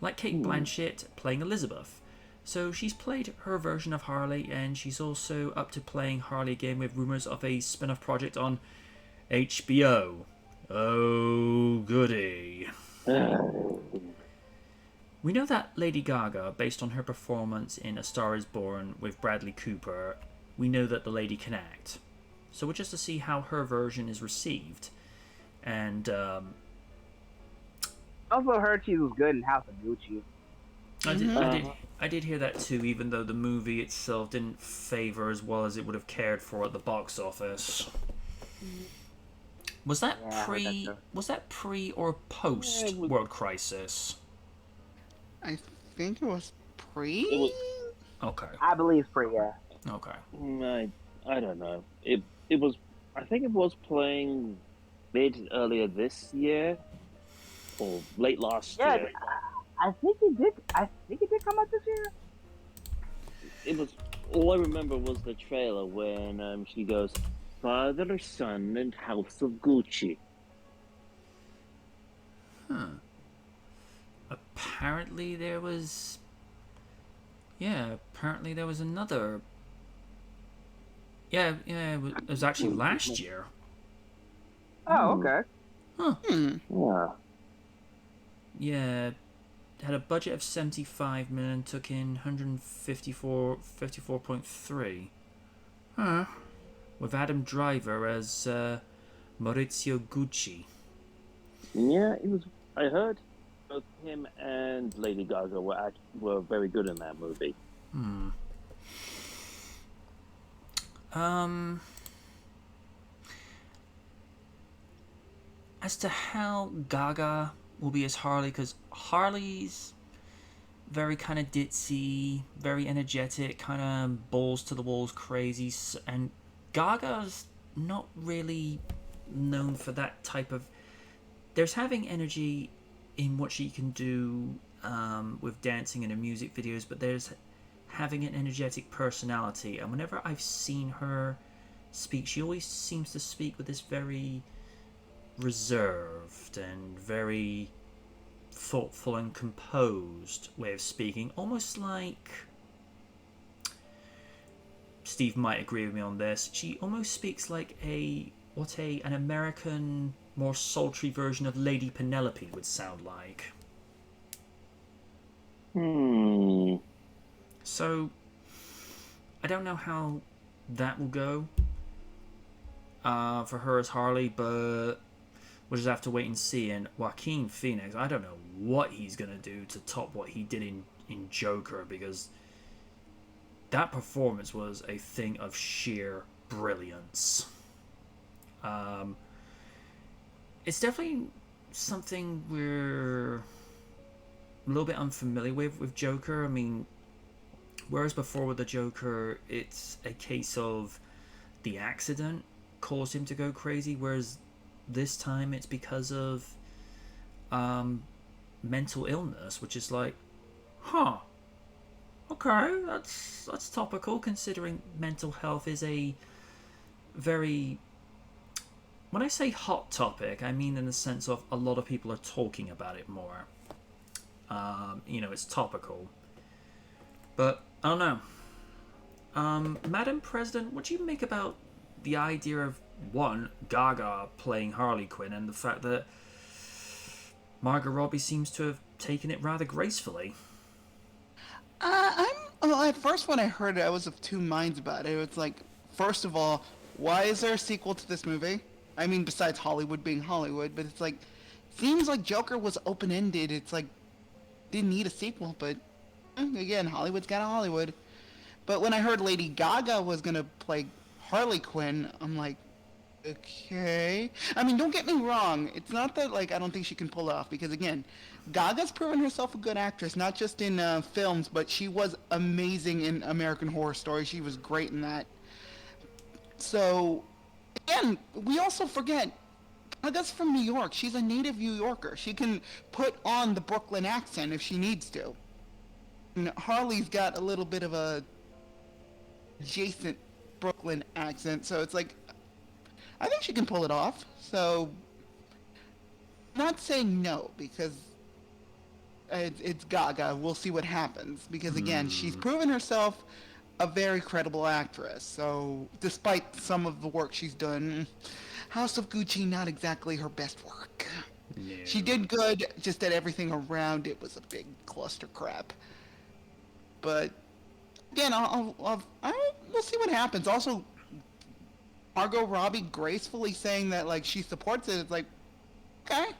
Like Kate Blanchett playing Elizabeth. So she's played her version of Harley, and she's also up to playing Harley again with rumours of a spin-off project on HBO. Oh, goody. We know that Lady Gaga, based on her performance in A Star Is Born with Bradley Cooper, we know that the lady can act. So we're just to see how her version is received. And, Also heard she was good in House of Gucci. I did hear that too, even though the movie itself didn't favour as well as it would have cared for at the box office. Was that pre or post World Crisis? I think it was pre. It was, Okay. I believe pre, yeah. Okay. I don't know. It was. I think it was playing earlier this year or late last year. I think it did. I think it did come out this year. It was. All I remember was the trailer when she goes, "Father, son, and House of Gucci." Huh. Apparently there was... Yeah, apparently there was another... Yeah, it was actually last year. Oh, okay. Huh. Yeah. Yeah, had a budget of 75 million, took in 54.3. Huh. With Adam Driver as Maurizio Gucci. Yeah, it was. I heard both him and Lady Gaga were very good in that movie. As to how Gaga will be as Harley, because Harley's very kind of ditzy, very energetic, kind of balls to the walls crazy, and Gaga's not really known for that type of... There's having energy in what she can do with dancing and her music videos, but there's having an energetic personality. And whenever I've seen her speak, she always seems to speak with this very reserved and very thoughtful and composed way of speaking, almost like Steve might agree with me on this. She almost speaks like an American, more sultry version of Lady Penelope would sound like. So I don't know how that will go for her as Harley, but we'll just have to wait and see. And Joaquin Phoenix, I don't know what he's going to do to top what he did in Joker, because that performance was a thing of sheer brilliance. It's definitely something we're a little bit unfamiliar with Joker. I mean, whereas before with the Joker, it's a case of the accident caused him to go crazy, whereas this time it's because of mental illness, which is like, okay, that's topical, considering mental health is a very, when I say hot topic, I mean in the sense of a lot of people are talking about it more. It's topical. But I don't know. Madam President, what do you make about the idea of, one, Gaga playing Harley Quinn, and the fact that Margot Robbie seems to have taken it rather gracefully? At first when I heard it, I was of two minds about it. It's like, first of all, why is there a sequel to this movie? I mean, besides Hollywood being Hollywood, but it's like, seems like Joker was open-ended. It's like, didn't need a sequel, but again, Hollywood's got a Hollywood. But when I heard Lady Gaga was gonna play Harley Quinn, I'm like, okay. I mean, don't get me wrong. It's not that, like, I don't think she can pull it off, because again, Gaga's proven herself a good actress, not just in films, but she was amazing in American Horror Story. She was great in that. So, again, we also forget, Gaga's from New York. She's a native New Yorker. She can put on the Brooklyn accent if she needs to. And Harley's got a little bit of a adjacent Brooklyn accent, so it's like, I think she can pull it off. So, not saying no, because it's Gaga. We'll see what happens. Because again, she's proven herself a very credible actress. So, despite some of the work she's done, House of Gucci, not exactly her best work. No. She did good, just that everything around it was a big cluster crap. But again, we'll see what happens. Also, Margot Robbie gracefully saying that, like, she supports it. It's like, okay,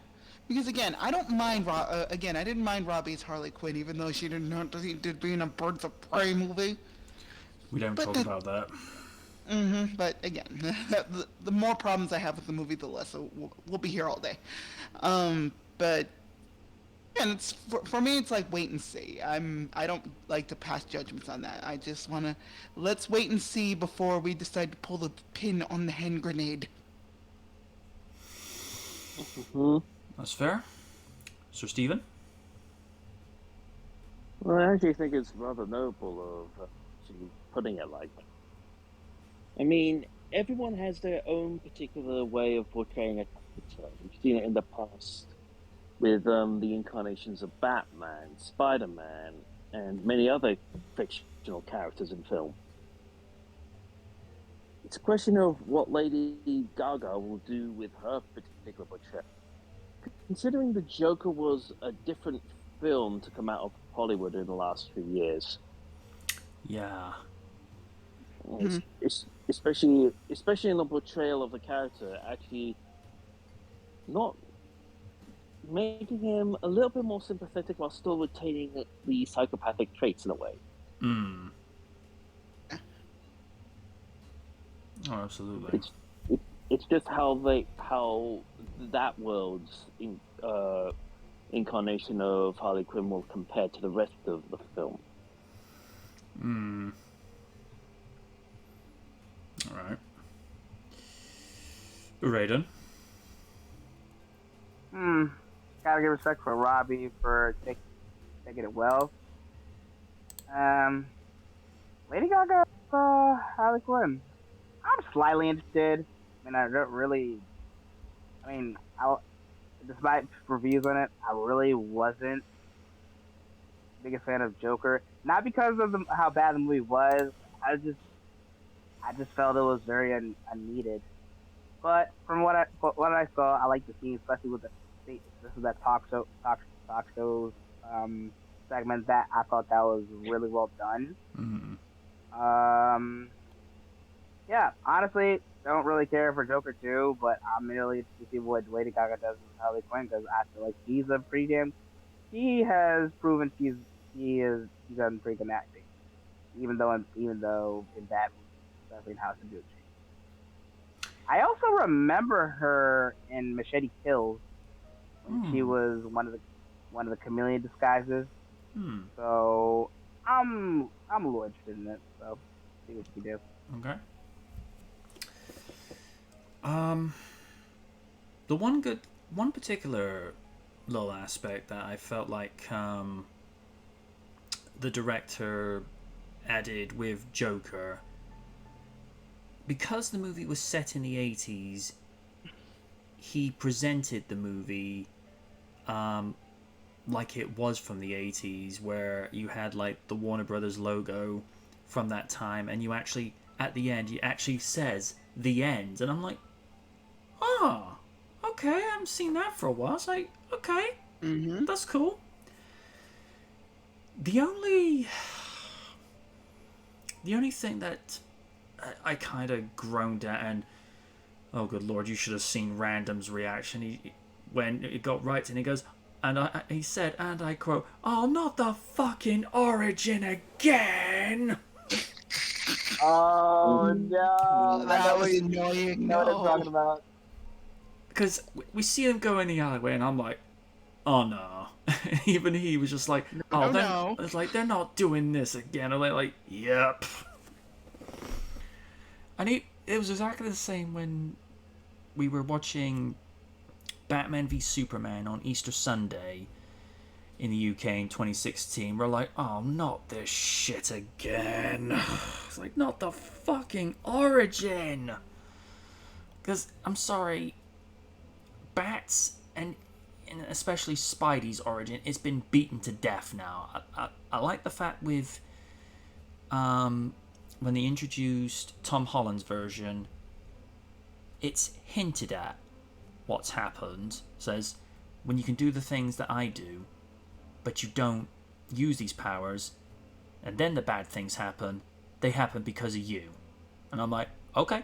because again, I don't mind. I didn't mind Robbie's Harley Quinn, even though she did be in a Birds of Prey movie. We don't talk about that. But again, the more problems I have with the movie, the less. So we'll be here all day. But again, it's for me. It's like wait and see. I don't like to pass judgments on that. I just wanna let's wait and see before we decide to pull the pin on the hand grenade. That's fair. Sir Stephen? Well, I actually think it's rather noble of actually putting it like that. I mean, everyone has their own particular way of portraying a character. We've seen it in the past with the incarnations of Batman, Spider-Man, and many other fictional characters in film. It's a question of what Lady Gaga will do with her particular portrayal. Considering the Joker was a different film to come out of Hollywood in the last few years. Yeah. Especially in the portrayal of the character, actually not making him a little bit more sympathetic while still retaining the psychopathic traits in a way. Oh, absolutely. It's just how that world's incarnation of Harley Quinn will compare to the rest of the film. All right. Raiden? Gotta give respect for Robbie for taking it well. Lady Gaga, Harley Quinn. I'm slightly interested. I mean, despite reviews on it, I really wasn't the biggest fan of Joker. Not because of how bad the movie was. I just felt it was very unneeded. But from what I saw, I like the scene, especially with this is that talk shows segment that I thought that was really well done. Mm. Yeah, honestly, don't really care for Joker 2, but I'm really interested to see what Lady Gaga does with Harley Quinn because I feel like she's a pretty damn. She has proven she's done pretty good acting, even though in bad movies, especially in House of Gucci. I also remember her in Machete Kills when she was one of the chameleon disguises. So I'm a little interested in it. So see what she do. Okay. The one particular little aspect that I felt like the director added with Joker, because the movie was set in the 80s, he presented the movie like it was from the 80s, where you had like the Warner Brothers logo from that time, and you actually, at the end, it actually says the end, and I'm like, oh, okay, I haven't seen that for a while. It's like, okay, that's cool. The only thing that I kind of groaned at, and oh good lord, you should have seen Random's reaction. When it got right, and he goes, he said, and I quote, "Oh, not the fucking origin again." Oh no! That was annoying. Know what I'm talking about. Because we see him go in the alleyway, and I'm like, oh no. Even he was just like, oh no. It's like, they're not doing this again. And they're like, yep. And it was exactly the same when we were watching Batman v Superman on Easter Sunday in the UK in 2016. We're like, oh, not this shit again. It's like, not the fucking origin. Because, I'm sorry, Bats and especially Spidey's origin, it's been beaten to death now. I like the fact with when they introduced Tom Holland's version, it's hinted at what's happened. Says, when you can do the things that I do, but you don't use these powers, and then the bad things happen, they happen because of you. And I'm like, okay,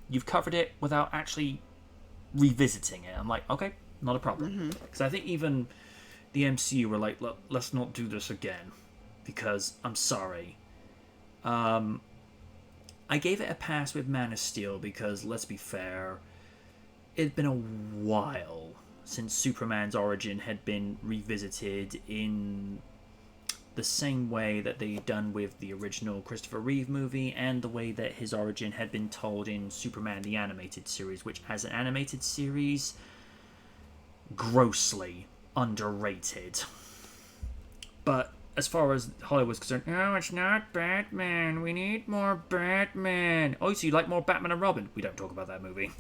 you've covered it without actually revisiting it. I'm like, okay, not a problem. Because I think even the MCU were like, look, let's not do this again, because I'm sorry. I gave it a pass with Man of Steel because, let's be fair, it'd been a while since Superman's origin had been revisited in the same way that they'd done with the original Christopher Reeve movie, and the way that his origin had been told in Superman the Animated Series, which, as an animated series, grossly underrated. But as far as Hollywood's concerned, no, it's not Batman. We need more Batman. Oh, so you like more Batman and Robin? We don't talk about that movie.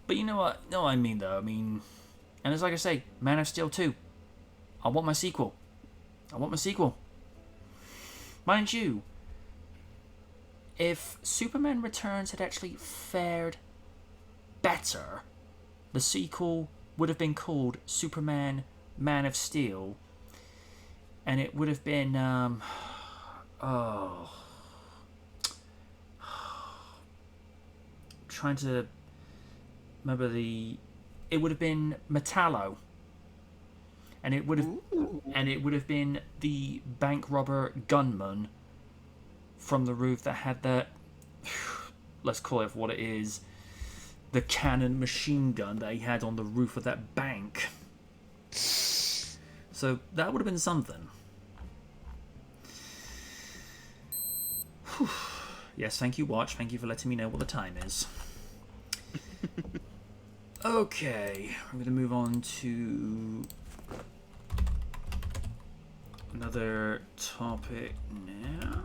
But you know what? No, I mean, though. I mean, and it's like I say, Man of Steel 2. I want my sequel. Mind you, if Superman Returns had actually fared better, the sequel would have been called Superman Man of Steel, and it would have been trying to remember it would have been Metallo, and it would have been the bank robber gunman from the roof that had that, let's call it what it is, the cannon machine gun that he had on the roof of that bank. So that would have been something. Whew. Yes, thank you, Watch. Thank you for letting me know what the time is. Okay, I'm going to move on to another topic now.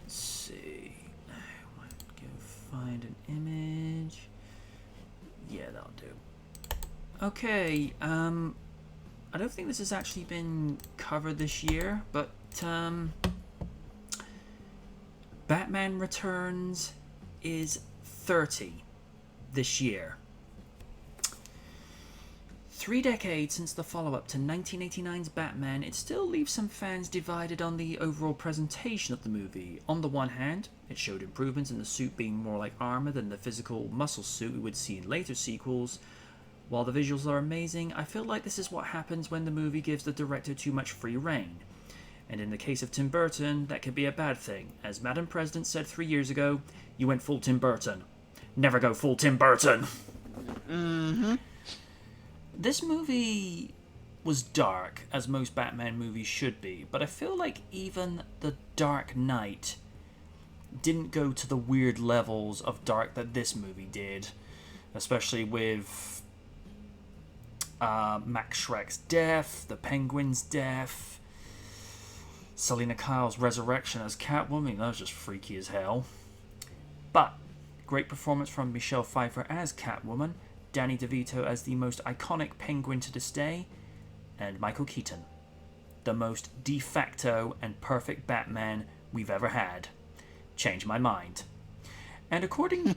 Let's see. I want to go find an Okay, I don't think this has actually been covered this year, but Batman Returns is 30 this year. 3 decades since the follow-up to 1989's Batman, it still leaves some fans divided on the overall presentation of the movie. On the one hand, it showed improvements in the suit being more like armor than the physical muscle suit we would see in later sequels. While the visuals are amazing, I feel like this is what happens when the movie gives the director too much free rein. And in the case of Tim Burton, that could be a bad thing. As Madam President said 3 years ago, you went full Tim Burton. Never go full Tim Burton! Mm-hmm. This movie was dark, as most Batman movies should be, but I feel like even The Dark Knight didn't go to the weird levels of dark that this movie did, especially with Max Schreck's death, the Penguin's death, Selena Kyle's resurrection as Catwoman. That was just freaky as hell. But great performance from Michelle Pfeiffer as Catwoman, Danny DeVito as the most iconic Penguin to this day, and Michael Keaton, the most de facto and perfect Batman we've ever had. Changed my mind. And according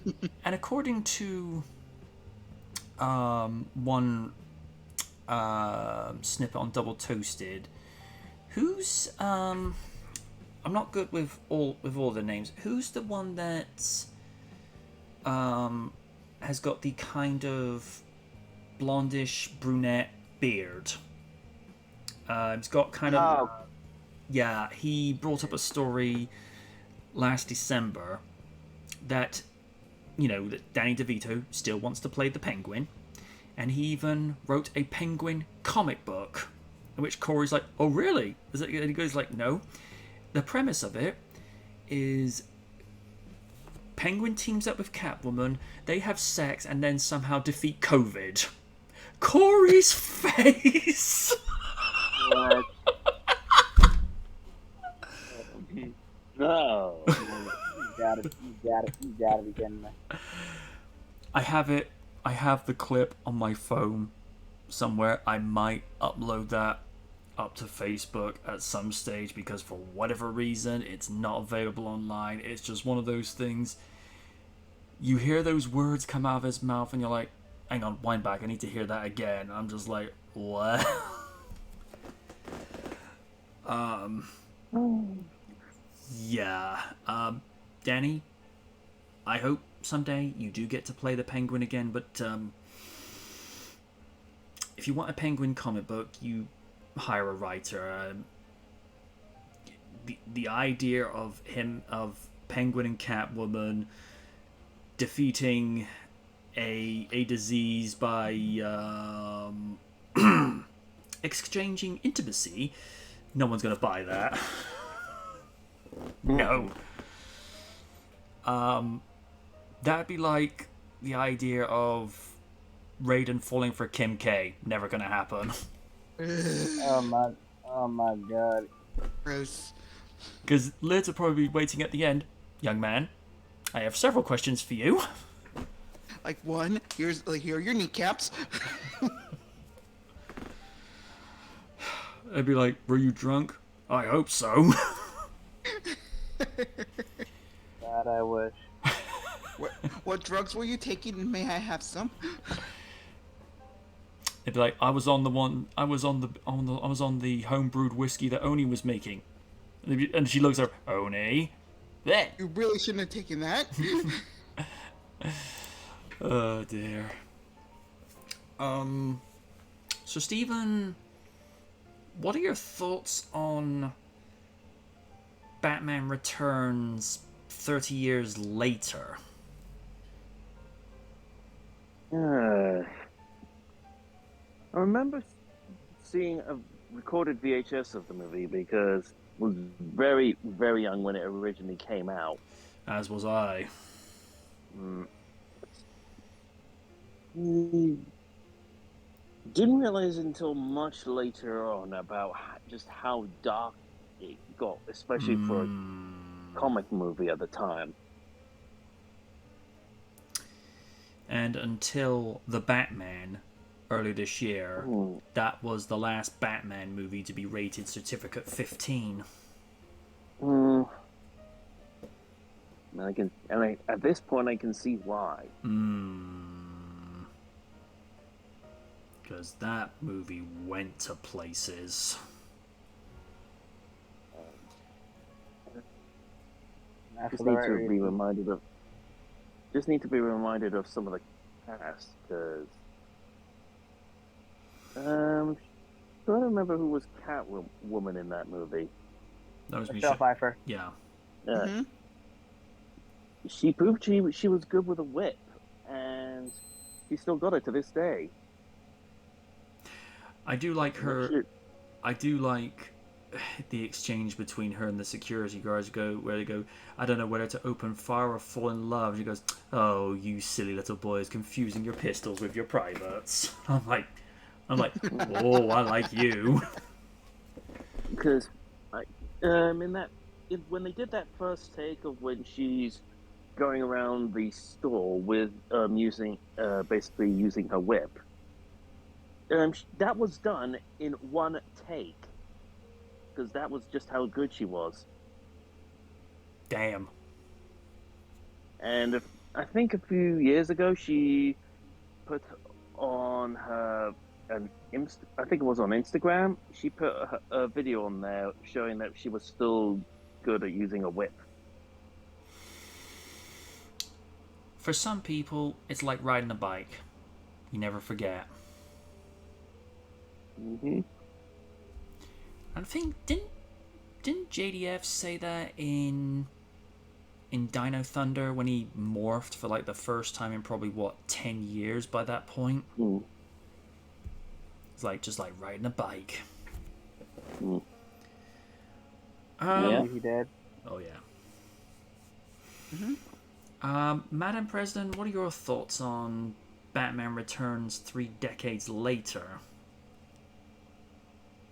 to one snippet on Double Toasted, who's I'm not good with all the names. Who's the one that has got the kind of blondish brunette beard? It's got kind of yeah. He brought up a story last December that that Danny DeVito still wants to play the Penguin, and he even wrote a Penguin comic book. In which Corey's like, "Oh, really?" And he goes like, "No." The premise of it is Penguin teams up with Catwoman, they have sex, and then somehow defeat COVID. Corey's face! What? No. You gotta be kidding me. I have it. I have the clip on my phone somewhere. I might upload that up to Facebook at some stage because for whatever reason it's not available online. It's just one of those things. You hear those words come out of his mouth and you're like, hang on, wind back, I need to hear that again. I'm just like, what? Yeah. Danny, I hope someday you do get to play the Penguin again, but if you want a Penguin comic book, you hire a writer. The idea of Penguin and Catwoman defeating a disease by exchanging intimacy, no one's gonna buy that. No. That'd be like the idea of Raiden falling for Kim K. Never gonna happen. Oh my god. Gross. Because Liz will probably be waiting at the end. Young man, I have several questions for you. Like one, here are your kneecaps. I'd be like, were you drunk? I hope so. God, I wish. What drugs were you taking? May I have some? It'd be like, I was on the homebrewed whiskey that Oni was making. And she looks at her, Oni? There. You really shouldn't have taken that. Oh dear. So Stephen, what are your thoughts on Batman Returns 30 years later? I remember seeing a recorded VHS of the movie because I was very, very young when it originally came out. As was I. Didn't realize until much later on about just how dark it got, especially for a comic movie at the time. And until The Batman, earlier this year, Ooh. that was the last Batman movie to be rated Certificate 15. Mm. At this point, I can see why. Because that movie went to places. Not Just for the need right to be reason. reminded of. Just need to be reminded of some of the cast, because trying to remember who was Catwoman in that movie. That was Michelle Pfeiffer. Yeah. Mm-hmm. She proved she was good with a whip, and she still got it to this day. I do like her. Shit. I do like the exchange between her and the security guards where they go, I don't know whether to open fire or fall in love. She goes, oh, you silly little boys, confusing your pistols with your privates. I'm like, oh, I like you. Because when they did that first take of when she's going around the store with basically using her whip, that was done in one take, because that was just how good she was. Damn. And I think a few years ago she put on her I think it was on Instagram. She put a video on there showing that she was still good at using a whip. For some people, it's like riding a bike. You never forget. Mm-hmm. I think didn't JDF say that in Dino Thunder when he morphed for like the first time in probably 10 years by that point? Mm. It's like just like riding a bike. Mm. Yeah, he did. Oh yeah. Mm-hmm. Madam President, what are your thoughts on Batman Returns 3 decades later?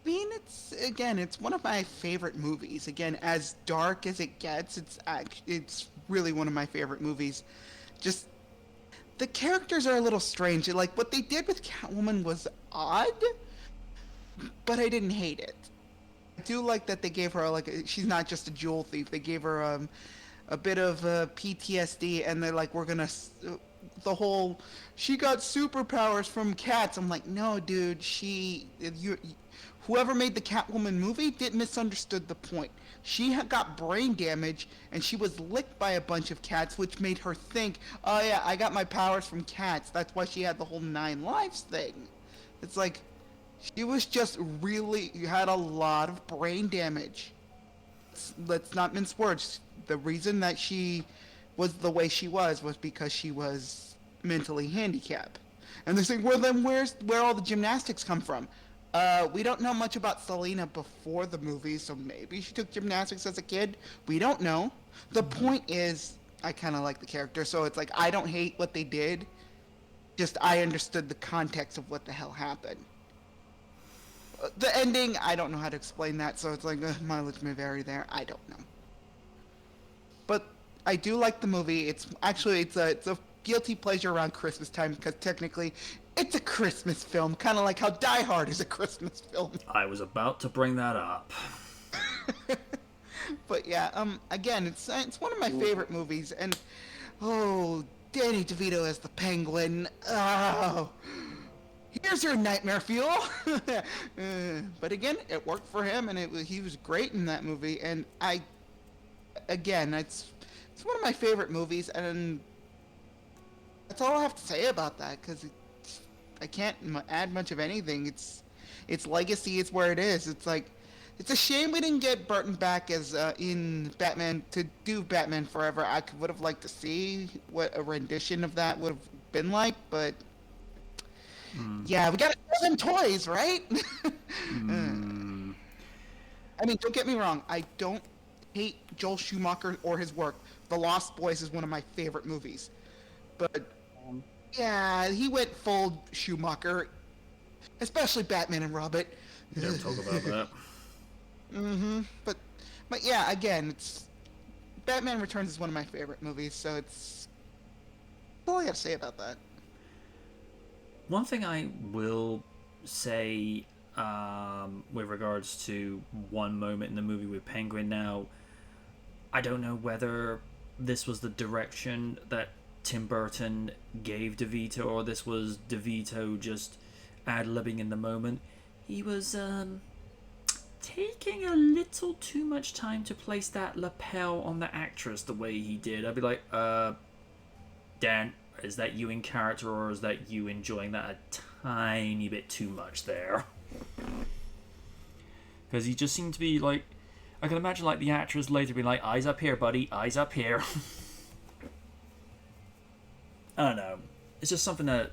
I mean, it's one of my favorite movies. Again, as dark as it gets, it's really one of my favorite movies. Just the characters are a little strange. Like what they did with Catwoman was odd, but I didn't hate it. I do like that they gave her she's not just a jewel thief. They gave her a bit of PTSD, and they're like, we're gonna the whole she got superpowers from cats. I'm like, no, dude, whoever made the Catwoman movie misunderstood the point. She got brain damage, and she was licked by a bunch of cats, which made her think, oh yeah, I got my powers from cats. That's why she had the whole 9 lives thing. It's like, she was just really, had a lot of brain damage. Let's not mince words. The reason that she was the way she was because she was mentally handicapped. And they're saying, well, then where all the gymnastics come from? We don't know much about Selena before the movie, so maybe she took gymnastics as a kid. We don't know. The point is, I kind of like the character, so it's like, I don't hate what they did. Just, I understood the context of what the hell happened. The ending, I don't know how to explain that, so it's like, mileage may vary there. I don't know. But I do like the movie. It's a guilty pleasure around Christmas time, because technically it's a Christmas film, kind of like how Die Hard is a Christmas film. I was about to bring that up. But yeah, again, it's one of my favorite movies, and Danny DeVito as the Penguin. Oh, here's your nightmare fuel. But again, it worked for him, and he was great in that movie. And it's one of my favorite movies, and that's all I have to say about that, because I can't add much of anything. Its legacy is where it is. It's like, it's a shame we didn't get Burton back as in Batman to do Batman Forever. I would have liked to see what a rendition of that would have been like, but yeah, we got to sell them toys, right? I mean, don't get me wrong. I don't hate Joel Schumacher or his work. The Lost Boys is one of my favorite movies, but yeah, he went full Schumacher, especially Batman and Robin. Never talk about that. But yeah, again, it's Batman Returns is one of my favorite movies, so that's all I have to say about that. One thing I will say with regards to one moment in the movie with Penguin now, I don't know whether this was the direction that Tim Burton gave DeVito or this was DeVito just ad-libbing in the moment. He was taking a little too much time to place that lapel on the actress the way he did. I'd be like, Dan, is that you in character or is that you enjoying that a tiny bit too much there? Because he just seemed to be like, I can imagine like the actress later being like, eyes up here, buddy, eyes up here. I don't know. It's just something that,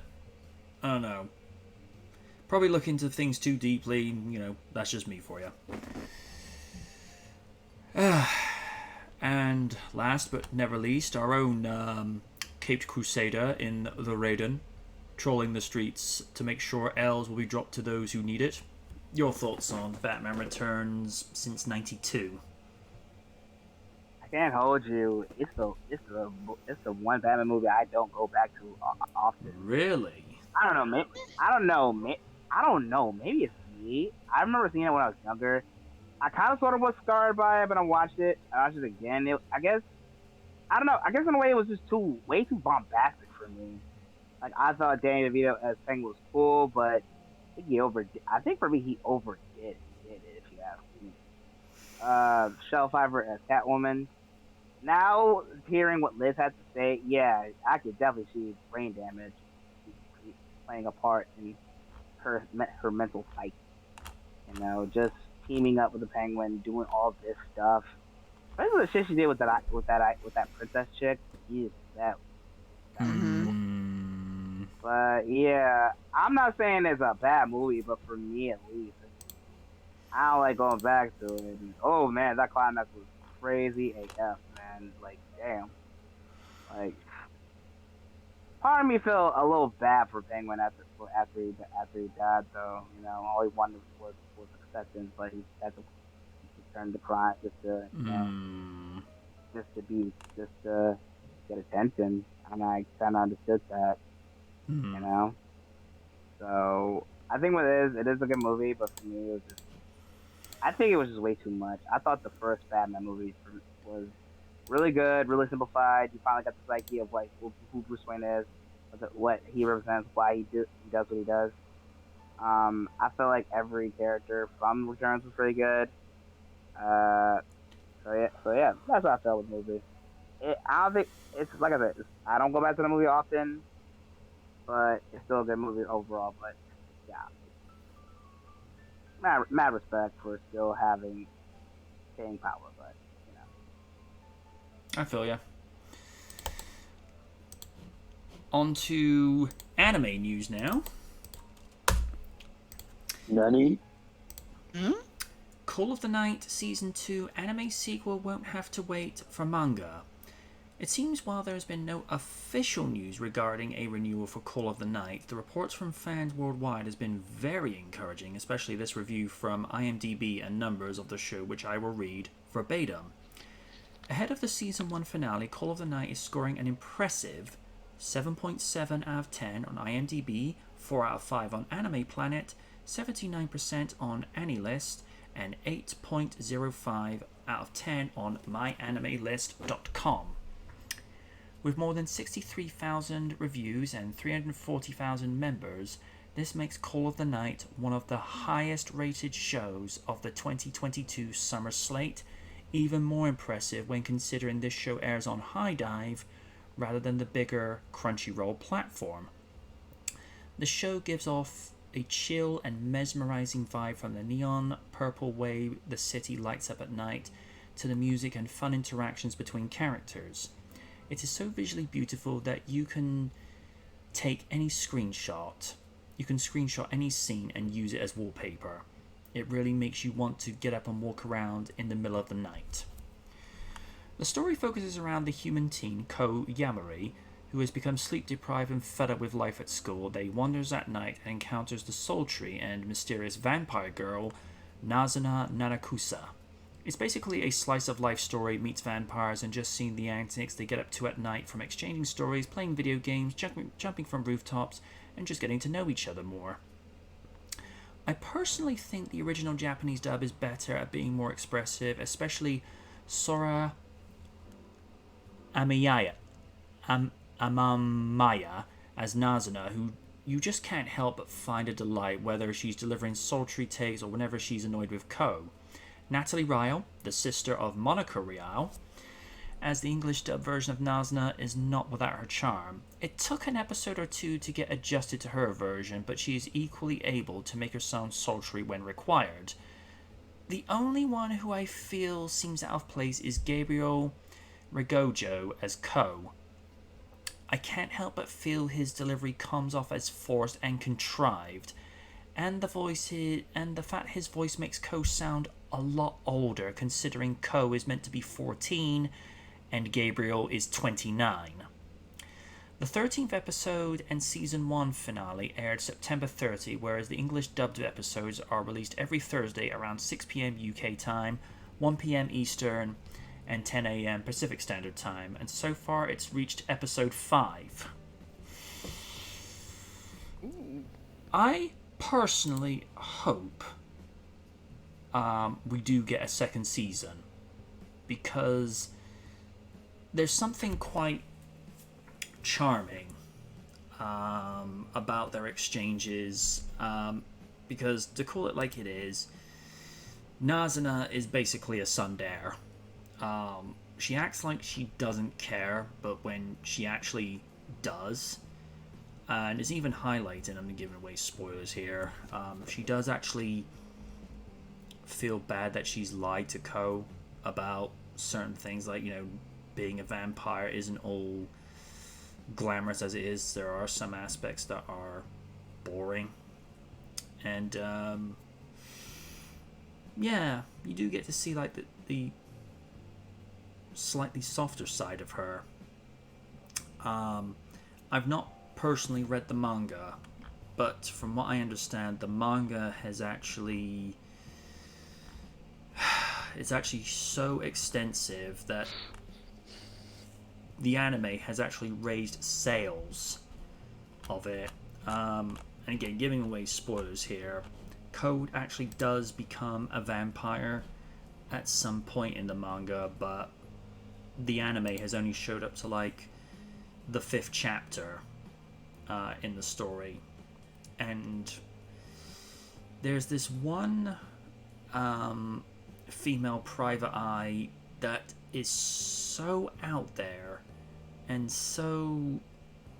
I don't know. Probably look into things too deeply, you know, that's just me for you. And last but never least, our own Caped Crusader in the Raiden, trolling the streets to make sure L's will be dropped to those who need it. Your thoughts on Batman Returns since '92? I can't hold you. It's the one Batman movie I don't go back to often. Really? I don't know. Maybe it's me. I remember seeing it when I was younger. I kind of sort of was scarred by it, but I watched it. I watched it again. I guess in a way it was just way too bombastic for me. Like I thought Danny DeVito as Penguin was cool, but I think for me he overdid it. If you ask me. Michelle Pfeiffer as Catwoman. Now hearing what Liz had to say, yeah, I could definitely see brain damage playing a part in her mental psyche. You know, just teaming up with the Penguin, doing all this stuff. Especially the shit she did with that princess chick. Jeez, that But yeah, I'm not saying it's a bad movie, but for me at least, I don't like going back to it. And, oh man, that climax was crazy AF, man. Like, damn. Like, part of me felt a little bad for Penguin after he died, though. You know, all he wanted was acceptance, but he had to turn to crime just to, you know, just to get attention. And I kind of understood that, you know. So I think what it is a good movie, but for me, I think it was just way too much. I thought the first Batman movie was really good, really simplified. You finally got the psyche of like who Bruce Wayne is, what he represents, why he does what he does. I feel like every character from Returns was pretty good. So yeah, that's how I felt with the movie. I don't think it's like I said. I don't go back to the movie often, but it's still a good movie overall. But yeah, mad respect for still having staying power. But you know, I feel ya. On to anime news now. Nani? Call of the Night Season 2 anime sequel won't have to wait for manga. It seems while there has been no official news regarding a renewal for Call of the Night, the reports from fans worldwide has been very encouraging, especially this review from IMDb and numbers of the show, which I will read verbatim. Ahead of the Season 1 finale, Call of the Night is scoring an impressive 7.7 out of 10 on IMDb, 4 out of 5 on Anime Planet, 79% on AniList, and 8.05 out of 10 on myanimelist.com. With more than 63,000 reviews and 340,000 members, this makes Call of the Night one of the highest rated shows of the 2022 summer slate, even more impressive when considering this show airs on High Dive rather than the bigger Crunchyroll platform. The show gives off a chill and mesmerizing vibe from the neon purple way the city lights up at night to the music and fun interactions between characters. It is so visually beautiful that you can take any screenshot. You can screenshot any scene and use it as wallpaper. It really makes you want to get up and walk around in the middle of the night. The story focuses around the human teen Ko Yamari, who has become sleep deprived and fed up with life at school. They wanders at night and encounters the sultry and mysterious vampire girl Nazuna Nanakusa. It's basically a slice of life story meets vampires and just seeing the antics they get up to at night, from exchanging stories, playing video games, jumping from rooftops, and just getting to know each other more. I personally think the original Japanese dub is better at being more expressive, especially Sora Amamaya as Nazuna, who you just can't help but find a delight whether she's delivering sultry takes or whenever she's annoyed with Ko. Natalie Ryle, the sister of Monica Ryle, as the English dub version of Nazuna, is not without her charm. It took an episode or two to get adjusted to her version, but she is equally able to make her sound sultry when required. The only one who I feel seems out of place is Gabriel Rigojo as Ko. I can't help but feel his delivery comes off as forced and contrived, and the fact his voice makes Ko sound a lot older, considering Ko is meant to be 14 and Gabriel is 29. The 13th episode and season 1 finale aired September 30, whereas the English dubbed episodes are released every Thursday around 6 p.m. UK time, 1 p.m. Eastern, and 10 a.m. Pacific Standard Time, and so far it's reached episode 5. I personally hope we do get a second season, because there's something quite charming about their exchanges, because to call it like it is, Nazuna is basically a tsundere. She acts like she doesn't care, but when she actually does, and it's even highlighted, I'm giving away spoilers here, she does actually feel bad that she's lied to Ko about certain things, like, being a vampire isn't all glamorous as it is. There are some aspects that are boring, and you do get to see like the slightly softer side of her. I've not personally read the manga, but from what I understand, the manga has actually it's actually so extensive that the anime has actually raised sales of it. And again, giving away spoilers here, Code actually does become a vampire at some point in the manga, but the anime has only showed up to like the 5th chapter in the story. And there's this one female private eye that is so out there and so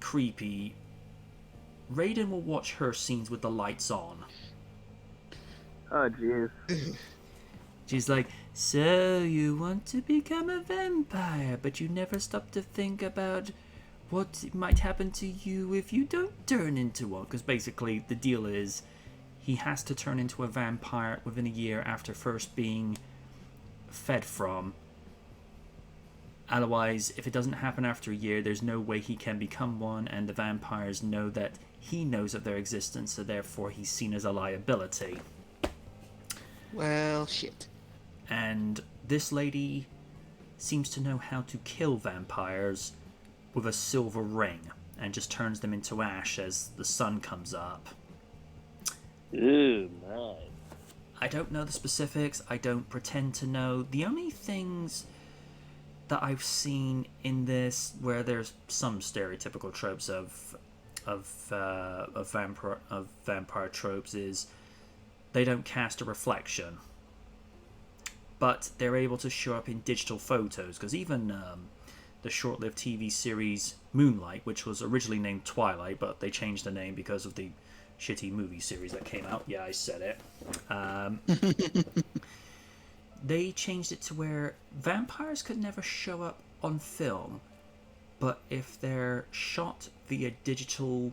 creepy. Raiden will watch her scenes with the lights on. Oh, jeez. She's like, so you want to become a vampire, but you never stop to think about what might happen to you if you don't turn into one. Because basically the deal is he has to turn into a vampire within a year after first being fed from. Otherwise, if it doesn't happen after a year, there's no way he can become one, and the vampires know that he knows of their existence, so therefore he's seen as a liability. Well, shit. And this lady seems to know how to kill vampires with a silver ring, and just turns them into ash as the sun comes up. Ooh, nice. I don't know the specifics, I don't pretend to know. The only things that I've seen in this where there's some stereotypical tropes of vampire tropes is they don't cast a reflection, but they're able to show up in digital photos, because even the short-lived TV series Moonlight, which was originally named Twilight, but they changed the name because of the shitty movie series that came out. Yeah, I said it. They changed it to where vampires could never show up on film, but if they're shot via digital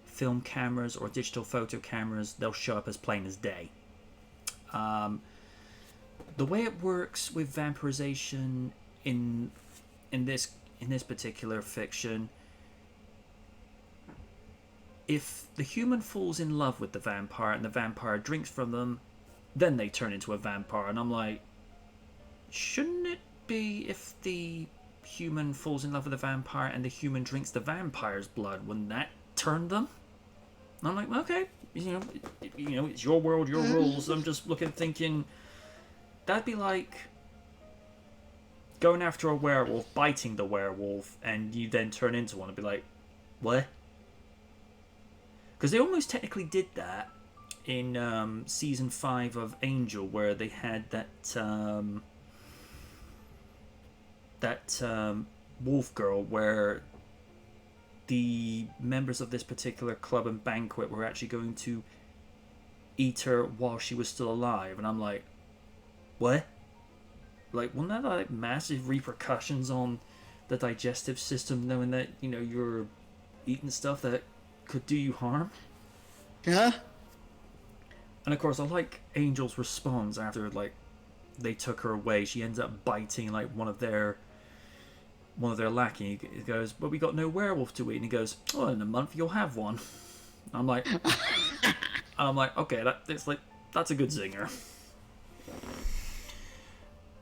film cameras or digital photo cameras, they'll show up as plain as day. The way it works with vampirization in this particular fiction, if the human falls in love with the vampire and the vampire drinks from them, then they turn into a vampire. And I'm like, shouldn't it be if the human falls in love with the vampire and the human drinks the vampire's blood, wouldn't that turn them? And I'm like, okay, it's your world, your rules. I'm just thinking, that'd be like going after a werewolf, biting the werewolf, and you then turn into one and be like, what? Because they almost technically did that in season 5 of Angel, where they had that wolf girl, where the members of this particular club and banquet were actually going to eat her while she was still alive. And I'm like, what? Like, wouldn't that have like massive repercussions on the digestive system, knowing that you're eating stuff that could do you harm? Yeah. And of course, I like Angel's response after like they took her away. She ends up biting like one of their lackeys. He goes, "But we got no werewolf to eat." And he goes, "Oh, in a month you'll have one." I'm like, okay, that's a good zinger.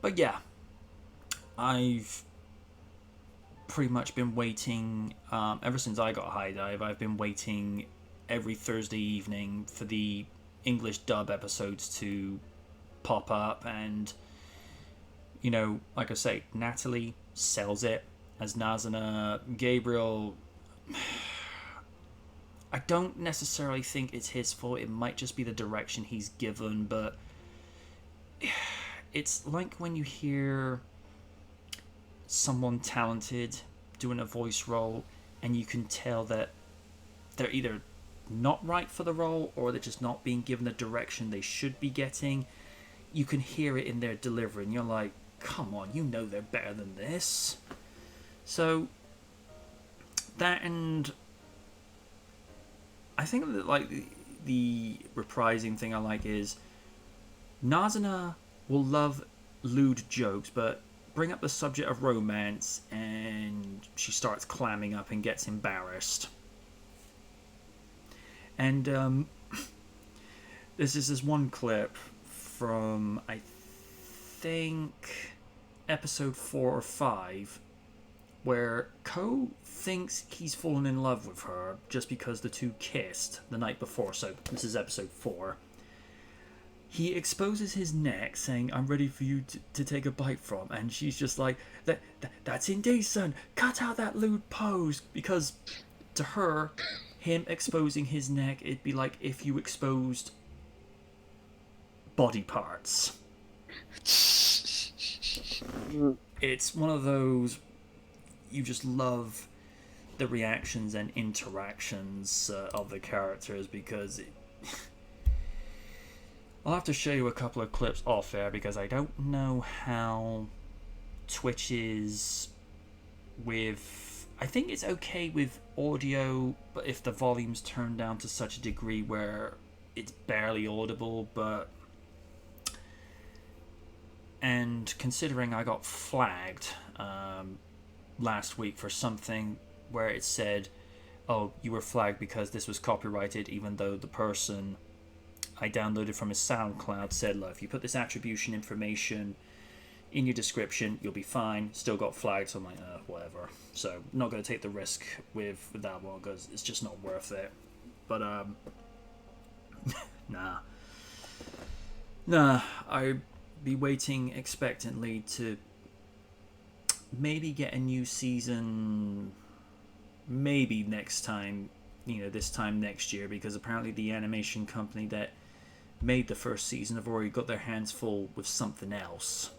But yeah, I've pretty much been waiting ever since I got High Dive. I've been waiting every Thursday evening for the English dub episodes to pop up, and like I say, Natalie sells it as Nazana. Gabriel, I don't necessarily think it's his fault. It might just be the direction he's given, but it's like when you hear someone talented doing a voice role and you can tell that they're either not right for the role or they're just not being given the direction they should be getting. You can hear it in their delivery and you're like, come on, they're better than this. So that, and I think that like the reprising thing I like is Nazana will love lewd jokes, but bring up the subject of romance and she starts clamming up and gets embarrassed. And there's this one clip from, I think, episode 4 or 5, where Ko thinks he's fallen in love with her just because the two kissed the night before. So this is episode 4. He exposes his neck, saying, "I'm ready for you to take a bite from." And she's just like, that's indecent. Cut out that lewd pose. Because to her, him exposing his neck, it'd be like if you exposed body parts. It's one of those, you just love the reactions and interactions of the characters, because I'll have to show you a couple of clips off air, because I don't know how Twitch is with... I think it's okay with audio, but if the volume's turned down to such a degree where it's barely audible, but... And considering I got flagged last week for something where it said, oh, you were flagged because this was copyrighted, even though the person I downloaded from his SoundCloud said, look, if you put this attribution information in your description, you'll be fine. Still got flagged, so I'm like, whatever. So, not going to take the risk with that one, because it's just not worth it. But, Nah, I'd be waiting expectantly to maybe get a new season, maybe next time, this time next year, because apparently the animation company that made the first season have already got their hands full with something else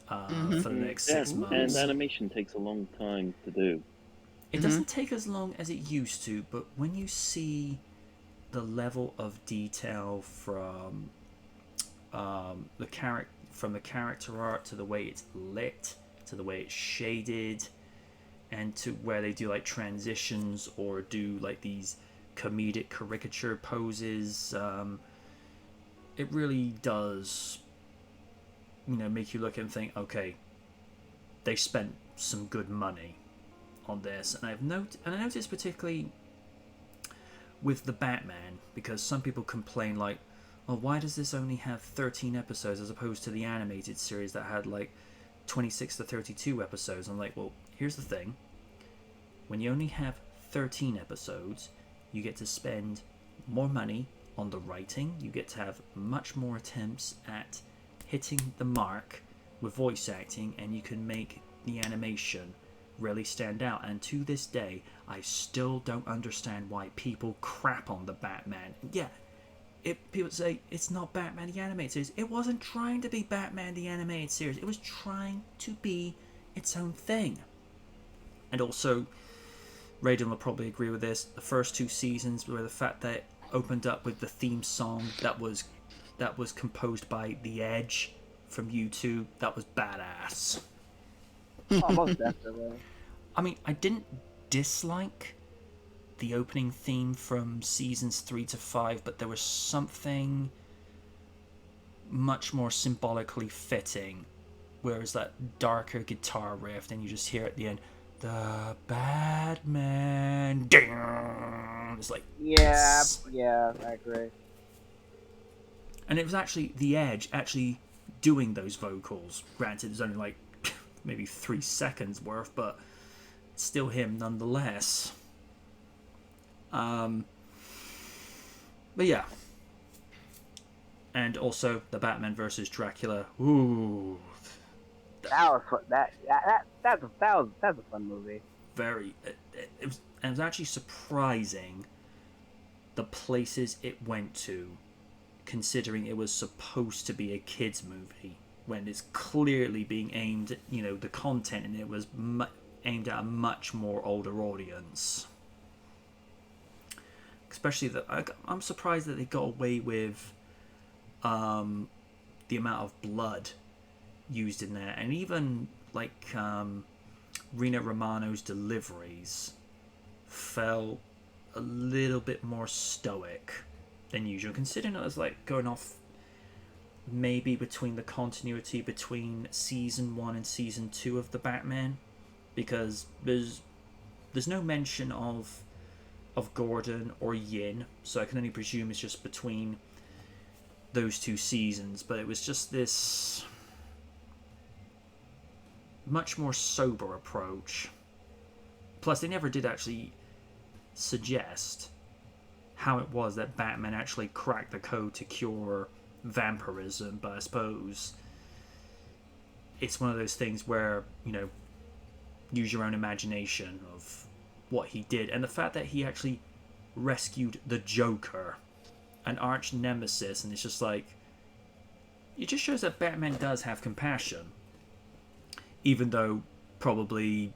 for the next 6 months. And animation takes a long time to do. It doesn't take as long as it used to, but when you see the level of detail from the character art to the way it's lit, to the way it's shaded, and to where they do like transitions or do like these comedic caricature poses, it really does, make you look and think, okay, they spent some good money on this. And I noticed particularly with the Batman, because some people complain like, oh, why does this only have 13 episodes as opposed to the animated series that had like 26 to 32 episodes? I'm like, well, here's the thing. When you only have 13 episodes, you get to spend more money on the writing. You get to have much more attempts at hitting the mark with voice acting, and you can make the animation really stand out. And to this day, I still don't understand why people crap on the Batman. Yeah, people say it's not Batman the Animated Series. It wasn't trying to be Batman the Animated Series. It was trying to be its own thing. And also, Raiden will probably agree with this. The first 2 seasons were the fact that it opened up with the theme song that was composed by The Edge from U2. That was badass. Almost definitely. I mean, I didn't dislike the opening theme from seasons 3 to 5, but there was something much more symbolically fitting, whereas that darker guitar riff, and you just hear at the end, the Batman. It's like, Yeah, yes. yeah, I agree. And it was actually The Edge actually doing those vocals. Granted, there's only like maybe 3 seconds worth, but still him nonetheless. But yeah. And also the Batman versus Dracula. Ooh. That was fun. That's a fun movie. Very. It was actually surprising the places it went to, considering it was supposed to be a kids movie, when it's clearly being aimed, the content in it was aimed at a much more older audience. Especially I'm surprised that they got away with the amount of blood used in there, and even like Rina Romano's deliveries felt a little bit more stoic than usual, considering it was like going off maybe between the continuity between season 1 and season 2 of the Batman, because there's no mention of Gordon or Yin, so I can only presume it's just between those 2 seasons. But it was just this much more sober approach. Plus, they never did actually suggest how it was that Batman actually cracked the code to cure vampirism, but I suppose it's one of those things where, use your own imagination of what he did. And the fact that he actually rescued the Joker, an arch nemesis, and it's just like, it just shows that Batman does have compassion, even though probably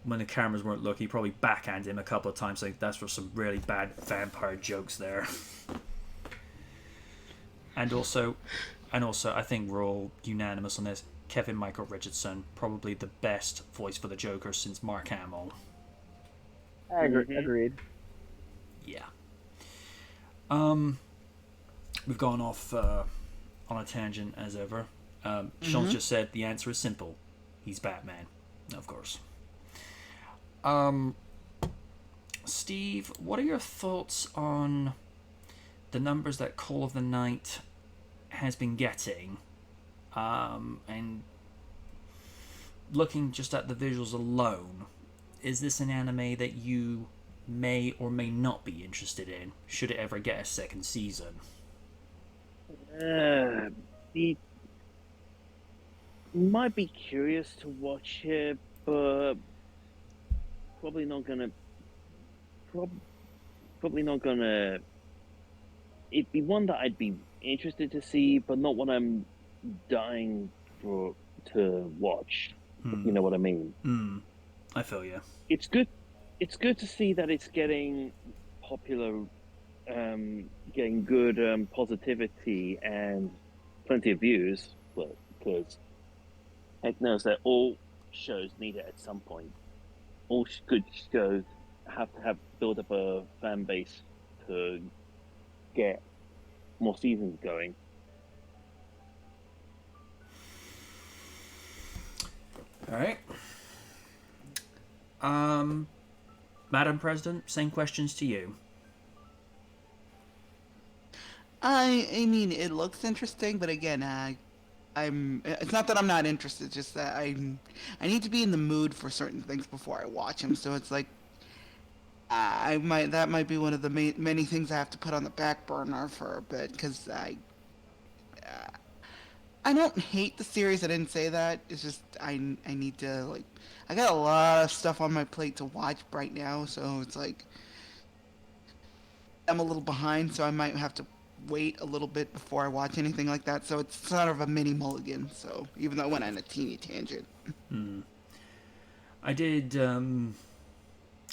when the cameras weren't looking, he probably backhanded him a couple of times. Like, that's for some really bad vampire jokes there. And also, I think we're all unanimous on this. Kevin Michael Richardson, probably the best voice for the Joker since Mark Hamill. I agree. Agreed. Yeah. We've gone off on a tangent as ever. Sean's just said the answer is simple. He's Batman, of course. Steve, what are your thoughts on the numbers that Call of the Night has been getting? And looking just at the visuals alone, is this an anime that you may or may not be interested in, should it ever get a second season? Might be curious to watch it, but probably not gonna. Probably not gonna. It'd be one that I'd be interested to see, but not what I'm dying to watch. If you know what I mean? I feel you. It's good. It's good to see that it's getting popular, getting good positivity and plenty of views. But because heck knows that all shows need it at some point. All good shows have to build up a fan base to get more seasons going. All right. Madam President, same questions to you. I mean, it looks interesting, but again, it's not that I'm not interested, it's just that I need to be in the mood for certain things before I watch them. So it's like, that might be one of the many things I have to put on the back burner for a bit because I don't hate the series. I didn't say that. It's just I need to like I got a lot of stuff on my plate to watch right now, so it's like I'm a little behind, so I might have to wait a little bit before I watch anything like that. So it's sort of a mini mulligan. So even though I went on a teeny tangent. I did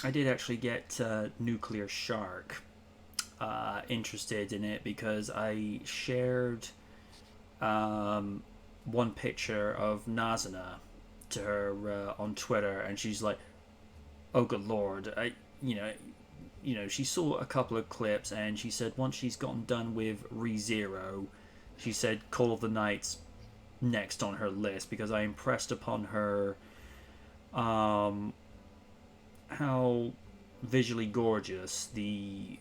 actually get Nuclear Shark interested in it because I shared one picture of Nazuna to her on Twitter, and she's like, "Oh, good lord!" She saw a couple of clips, and she said once she's gotten done with ReZero, she said Call of the Night's next on her list because I impressed upon her how visually gorgeous the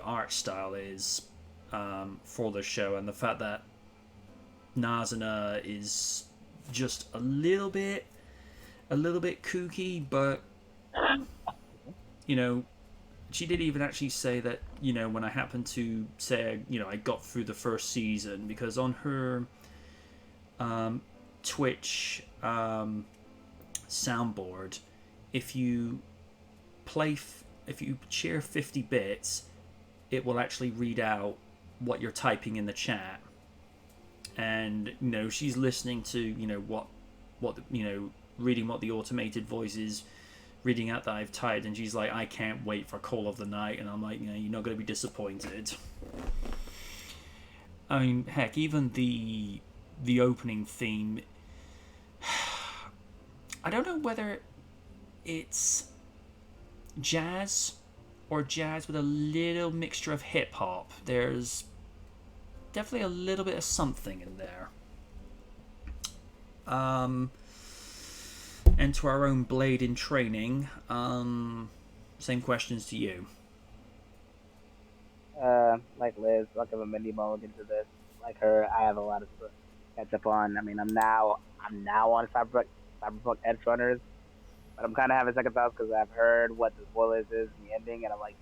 art style is for the show, and the fact that Nazuna is just a little bit kooky, but she did even actually say that when I happened to say I got through the first season, because on her Twitch soundboard, if you share 50 bits, it will actually read out what you're typing in the chat, and she's listening to reading what the automated voice is reading out that I've typed, and she's like, I can't wait for Call of the Night, and I'm like, you're not going to be disappointed. I mean, heck, even the opening theme, I don't know whether it's jazz or jazz with a little mixture of hip hop. There's definitely a little bit of something in there. And to our own Blade in training, same questions to you. Like Liz, I'll give a mini mulligan to this. Like her, I have a lot of stuff to catch up on. I mean, I'm now on Cyberpunk Edge Runners, but I'm kind of having second thoughts because I've heard what the spoilers is in the ending, and I'm like,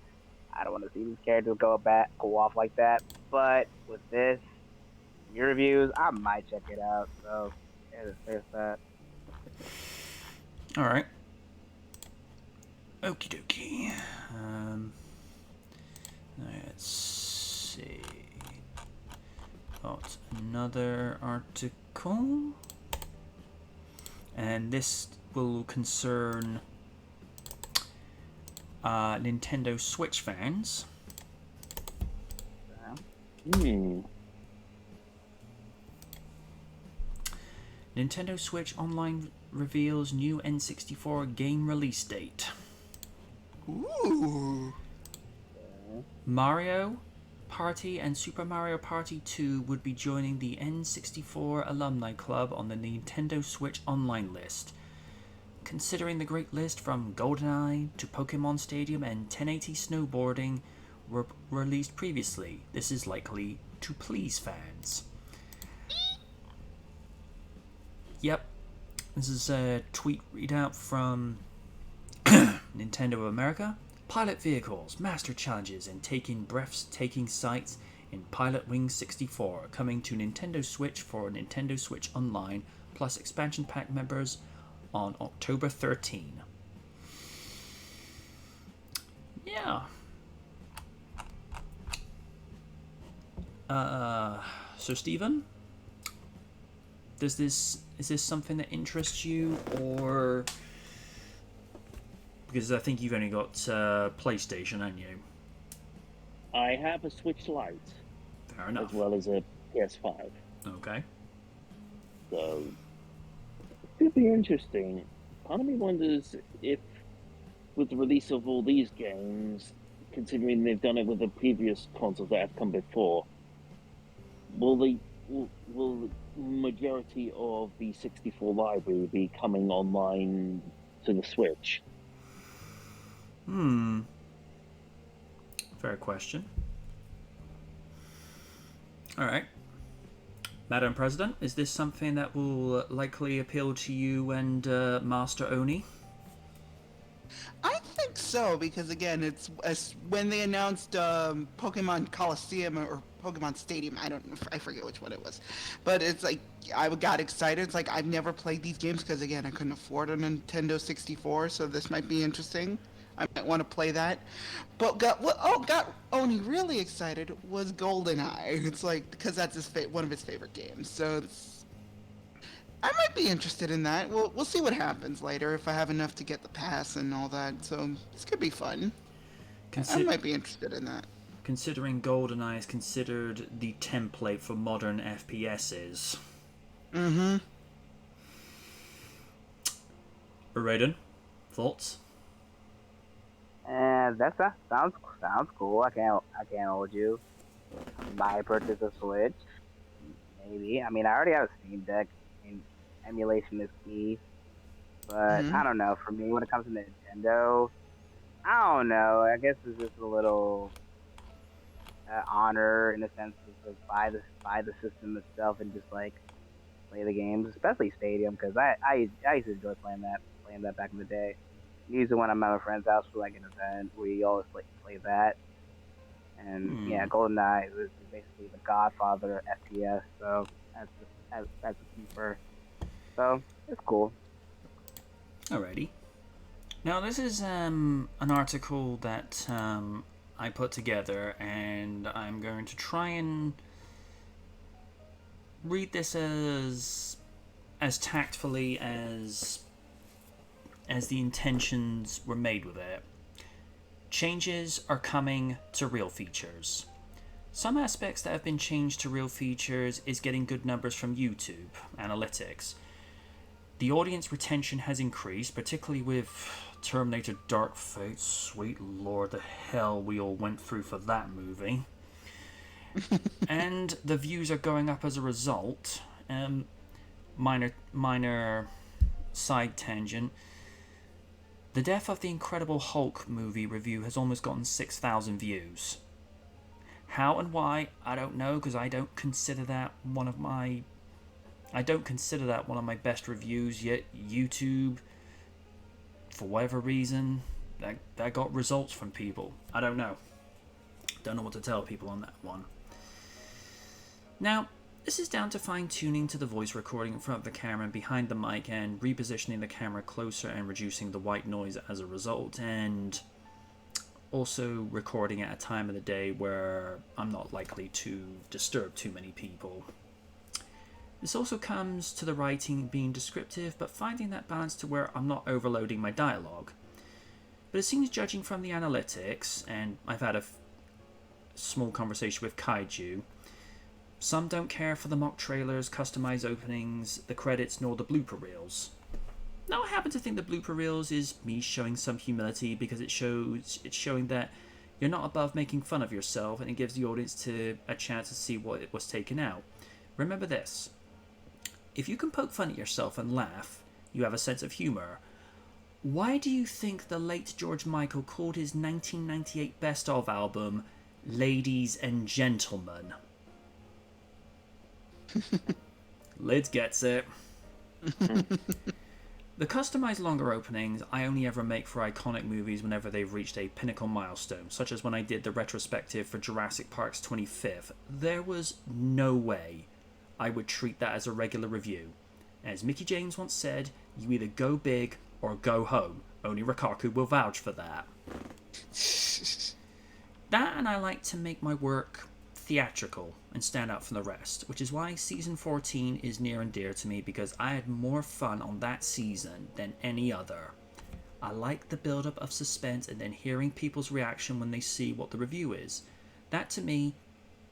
I don't want to see these characters go off like that. But with this, your reviews, I might check it out. So there's that. All right. Okie dokie. Let's see. Got another article, and this will concern Nintendo Switch fans. Nintendo Switch Online reveals new N64 game release date. Ooh. Mario Party and Super Mario Party 2 would be joining the N64 Alumni Club on the Nintendo Switch Online list. Considering the great list from GoldenEye to Pokemon Stadium and 1080 Snowboarding were released previously, this is likely to please fans. Yep, this is a tweet readout from Nintendo of America. Pilot vehicles, master challenges, and taking breathtaking sights in Pilot Wing 64 coming to Nintendo Switch for Nintendo Switch Online plus expansion pack members on October 13. Yeah. So Stephen, is this something that interests you, or because I think you've only got PlayStation, haven't you? I have a Switch Lite. Fair enough. As well as a PS5. Okay. So, it could be interesting. Part of me wonders if, with the release of all these games, considering they've done it with the previous consoles that have come before, will the majority of the 64 library be coming online to the Switch? Fair question. All right. Madam President, is this something that will likely appeal to you and Master Oni? I think so, because again, it's when they announced Pokemon Coliseum or Pokemon Stadium. I forget which one it was, but it's like I got excited. It's like I've never played these games because again, I couldn't afford a Nintendo 64, so this might be interesting. I might want to play that. But got Oni really excited was GoldenEye. It's like because that's one of his favorite games. So I might be interested in that. We'll see what happens later if I have enough to get the pass and all that. So this could be fun. I might be interested in that. Considering GoldenEye is considered the template for modern FPSs. Mm-hmm. Raiden, thoughts? Sounds cool. I can't hold you. Buy purchase a Switch. Maybe. I mean, I already have a Steam Deck. And emulation is key. But I don't know. For me, when it comes to Nintendo, I don't know. I guess it's just a little honor in the sense of buy the system itself and just like play the games, especially Stadium, because I used to enjoy playing that back in the day. Usually when I'm at a friend's house for like an event, we always play that. And yeah, GoldenEye is basically the godfather of FPS, so that's a keeper. So it's cool. Alrighty. Now this is an article that I put together, and I'm going to try and read this as tactfully as the intentions were made with it. Changes are coming to real features. Some aspects that have been changed to real features is getting good numbers from YouTube analytics. The audience retention has increased, particularly with Terminator Dark Fate. Sweet lord, the hell we all went through for that movie. And the views are going up as a result. Minor side tangent. The Death of the Incredible Hulk movie review has almost gotten 6,000 views. How and why, I don't know, because I don't consider that one of my best reviews. Yet YouTube, for whatever reason, that got results from people. I don't know. Don't know what to tell people on that one. Now, this is down to fine-tuning to the voice recording in front of the camera and behind the mic, and repositioning the camera closer and reducing the white noise as a result, and also recording at a time of the day where I'm not likely to disturb too many people. This also comes to the writing being descriptive, but finding that balance to where I'm not overloading my dialogue. But it seems, judging from the analytics, and I've had a small conversation with Kaiju, some don't care for the mock trailers, customized openings, the credits, nor the blooper reels. Now, I happen to think the blooper reels is me showing some humility, because it's showing that you're not above making fun of yourself, and it gives the audience a chance to see what it was taken out. Remember this: if you can poke fun at yourself and laugh, you have a sense of humor. Why do you think the late George Michael called his 1998 Best Of album Ladies and Gentlemen? Lids gets it. The customized longer openings I only ever make for iconic movies whenever they've reached a pinnacle milestone, such as when I did the retrospective for Jurassic Park's 25th. There was no way I would treat that as a regular review. As Mickey James once said, you either go big or go home. Only Rikaku will vouch for that. That, and I like to make my work theatrical and stand out from the rest, which is why season 14 is near and dear to me, because I had more fun on that season than any other. I like the build-up of suspense and then hearing people's reaction when they see what the review is. That, to me,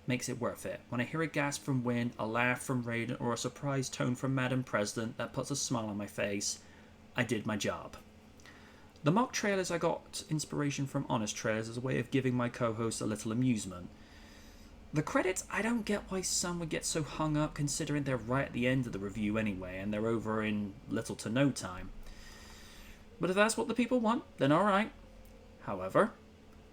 makes it worth it. When I hear a gasp from Win, a laugh from Raiden, or a surprised tone from Madam President that puts a smile on my face, I did my job. The mock trailers, I got inspiration from honest trailers as a way of giving my co-host a little amusement. The credits, I don't get why some would get so hung up, considering they're right at the end of the review anyway, and they're over in little to no time. But if that's what the people want, then alright. However,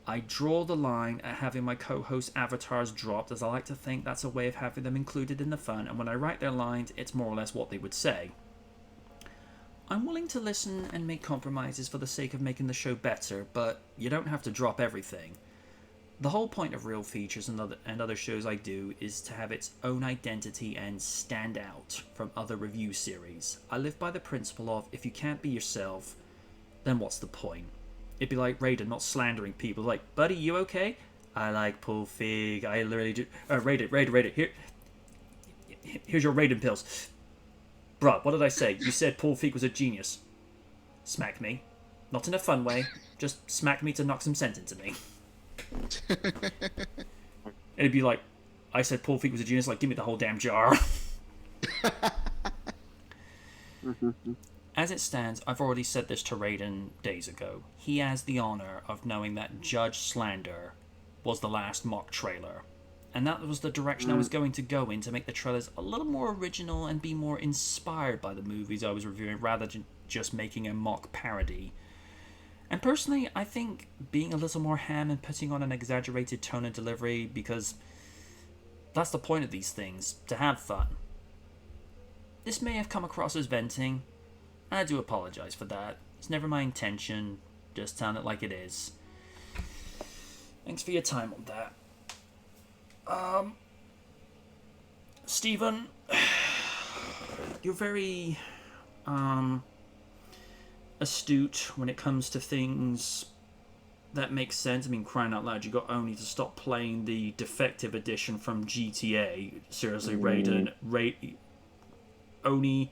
I draw the line at having my co-host avatars dropped, as I like to think that's a way of having them included in the fun, and when I write their lines, it's more or less what they would say. I'm willing to listen and make compromises for the sake of making the show better, but you don't have to drop everything. The whole point of Real Features and other shows I do is to have its own identity and stand out from other review series. I live by the principle of, if you can't be yourself, then what's the point? It'd be like Raiden not slandering people. Like, buddy, you okay? I like Pull Fig. I literally do. Raiden. Here's your Raiden pills. Bruh, what did I say? You said Paul Feig was a genius. Smack me. Not in a fun way. Just smack me to knock some sense into me. It'd be like, I said Paul Feig was a genius, like, give me the whole damn jar. As it stands, I've already said this to Raiden days ago. He has the honour of knowing that Judge Slander was the last mock trailer. And that was the direction I was going to go in, to make the trailers a little more original and be more inspired by the movies I was reviewing, rather than just making a mock parody. And personally, I think being a little more ham and putting on an exaggerated tone and delivery, because that's the point of these things, to have fun. This may have come across as venting, and I do apologise for that. It's never my intention, just telling it like it is. Thanks for your time on that. Stephen, you're very, astute when it comes to things that make sense. I mean, crying out loud, you got Oni to stop playing the defective edition from GTA. Seriously, Raiden. Oni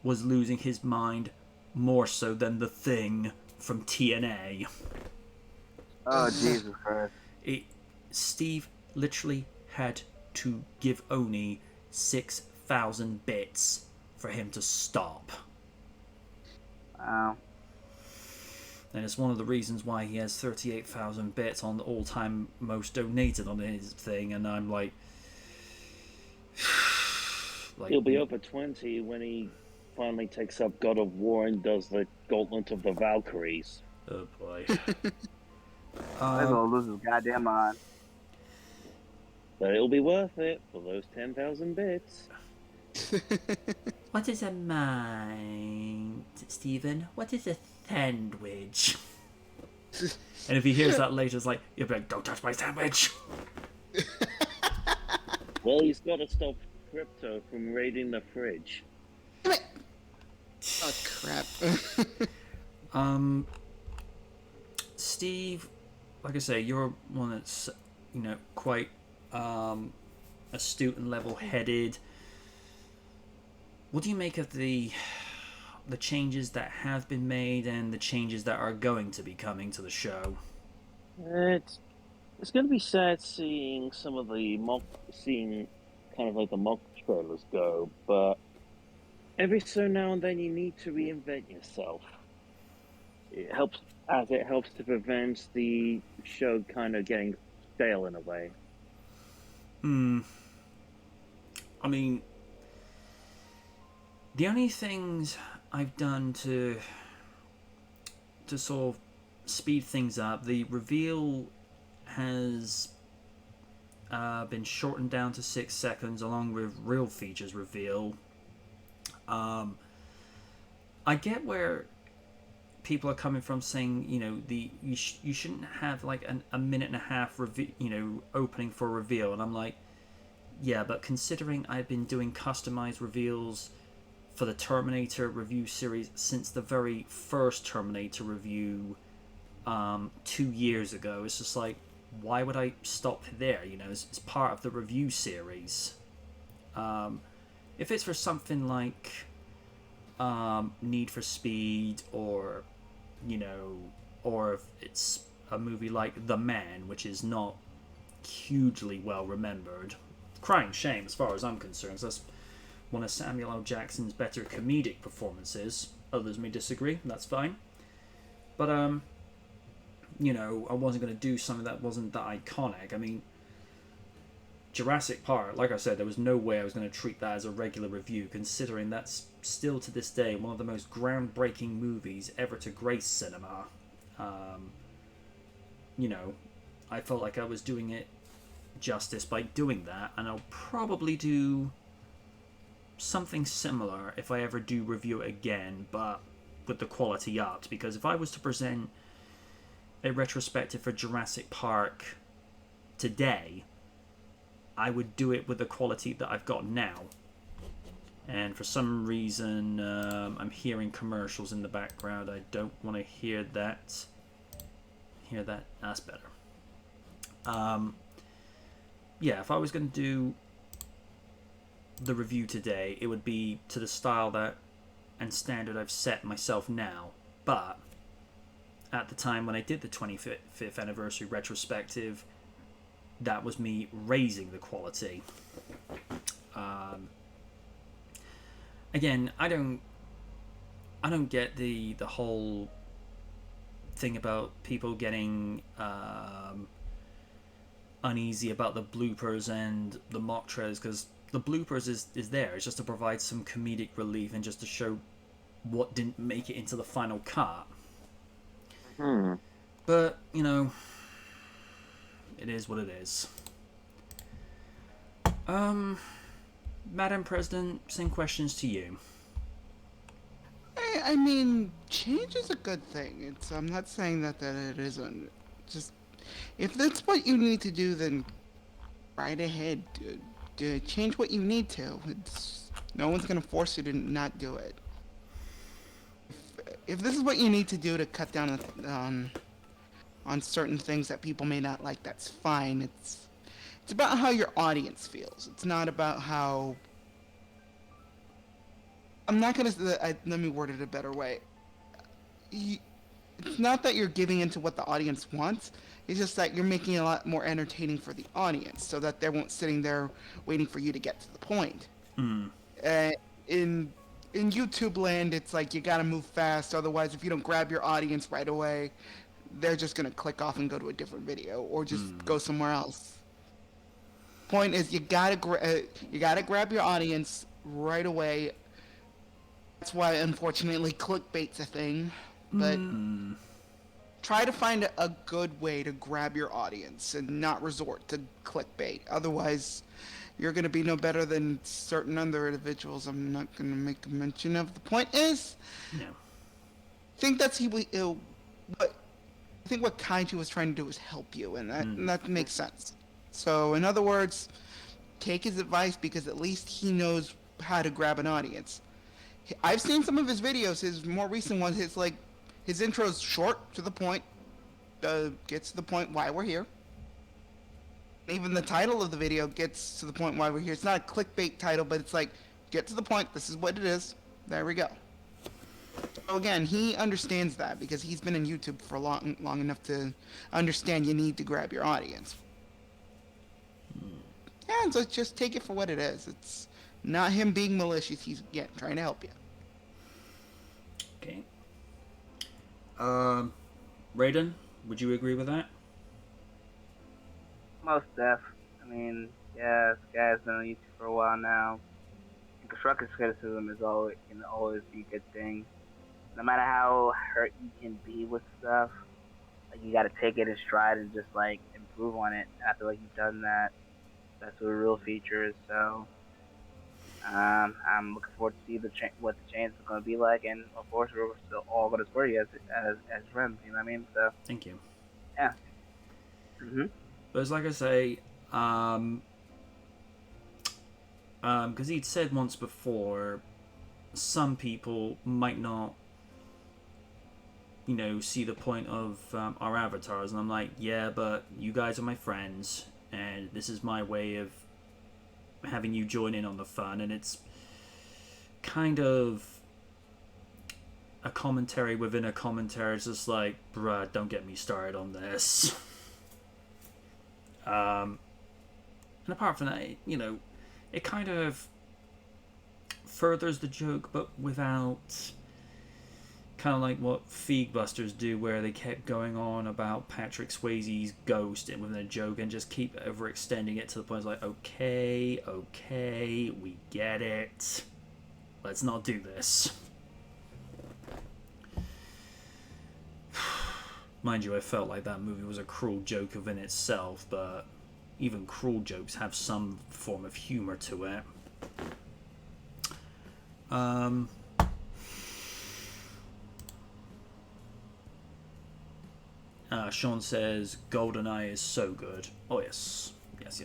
was losing his mind more so than the Thing from TNA. Oh, Jesus Christ. Steve literally had to give Oni 6,000 bits for him to stop. Wow. And it's one of the reasons why he has 38,000 bits on the all-time most donated on his thing, and I'm like... He'll be over 20 when he finally takes up God of War and does the Gauntlet of the Valkyries. Oh boy. He's gonna lose his goddamn mind. But it'll be worth it for those 10,000 bits. What is a mind, Stephen? What is a sandwich? And if he hears that later, it's like, you'll be like, don't touch my sandwich! Well, he's got to stop Crypto from raiding the fridge. Oh, crap. Steve, like I say, you're one that's, quite astute and level-headed. What do you make of the changes that have been made and the changes that are going to be coming to the show? It's going to be sad seeing kind of like the mock trailers go, but every so now and then you need to reinvent yourself. It helps to prevent the show kind of getting stale in a way. I mean, the only things I've done to sort of speed things up, the reveal has been shortened down to 6 seconds, along with Real Features reveal. I get where people are coming from, saying you shouldn't have like a minute and a half opening for a reveal, and I'm like, yeah, but considering I've been doing customized reveals for the Terminator review series since the very first Terminator review 2 years ago, it's just like, why would I stop there? It's part of the review series. If it's for something like Need for Speed, or or if it's a movie like The Man, which is not hugely well remembered, crying shame as far as I'm concerned. That's one of Samuel L. Jackson's better comedic performances. Others may disagree, that's fine. But I wasn't going to do something that wasn't that iconic. I mean, Jurassic Park, like I said, there was no way I was going to treat that as a regular review, considering that's still to this day one of the most groundbreaking movies ever to grace cinema. I felt like I was doing it justice by doing that, and I'll probably do something similar if I ever do review it again, but with the quality upped. Because if I was to present a retrospective for Jurassic Park today, I would do it with the quality that I've got now. And for some reason, I'm hearing commercials in the background. I don't want to hear that. That's better. Yeah, if I was going to do the review today, it would be to the style that and standard I've set myself now. But at the time when I did the 25th anniversary retrospective, that was me raising the quality. Again, I don't get the whole thing about people getting uneasy about the bloopers and the mock trailers, because the bloopers is there. It's just to provide some comedic relief and just to show what didn't make it into the final cut. But, you know, it is what it is. Madam President, same questions to you. I mean, change is a good thing. I'm not saying that it isn't. Just, if that's what you need to do, then right ahead. Change what you need to. No one's gonna force you to not do it. If this is what you need to do to cut down on certain things that people may not like, that's fine. It's about how your audience feels. It's not about how... I'm not gonna... let me word it a better way. It's not that you're giving into what the audience wants. It's just that you're making it a lot more entertaining for the audience, so that they won't sitting there waiting for you to get to the point. In YouTube land, it's like you gotta move fast. Otherwise, if you don't grab your audience right away, they're just gonna click off and go to a different video or just go somewhere else. Point is, you gotta grab your audience right away. That's why, unfortunately, clickbait's a thing. But try to find a good way to grab your audience and not resort to clickbait. Otherwise, you're going to be no better than certain other individuals I'm not going to make a mention of. The point is, No. I think what Kaiju was trying to do is help you, and that makes sense. So, in other words, take his advice, because at least he knows how to grab an audience. I've seen some of his videos, his more recent ones. His intro's short, to the point, gets to the point why we're here. Even the title of the video gets to the point why we're here. It's not a clickbait title, but it's like, get to the point, this is what it is, there we go. So again, he understands that, because he's been in YouTube for long enough to understand you need to grab your audience. Yeah, so just take it for what it is. It's not him being malicious, he's, trying to help you. Okay. Raiden, would you agree with that? Most def. I mean, yeah, this guy's been on YouTube for a while now. And constructive criticism can always be a good thing. No matter how hurt you can be with stuff, like, you gotta take it in stride and just like improve on it. I feel like you've done that. That's what a real feature is. So I'm looking forward to see what the change is going to be like, and of course we're still all going to support you as friends. You know what I mean? So Thank you. Yeah. But it's like I say, because he'd said once before, some people might not, see the point of our avatars, and I'm like, yeah, but you guys are my friends, and this is my way of having you join in on the fun, and it's kind of a commentary within a commentary. It's just like, bruh, don't get me started on this. And apart from that, it kind of furthers the joke, but without kind of like what Feedbusters do, where they kept going on about Patrick Swayze's ghost within a joke and just keep overextending it to the point it's like, okay, we get it. Let's not do this. Mind you, I felt like that movie was a cruel joke within itself, but even cruel jokes have some form of humor to it. Sean says GoldenEye is so good. Oh yes, yes.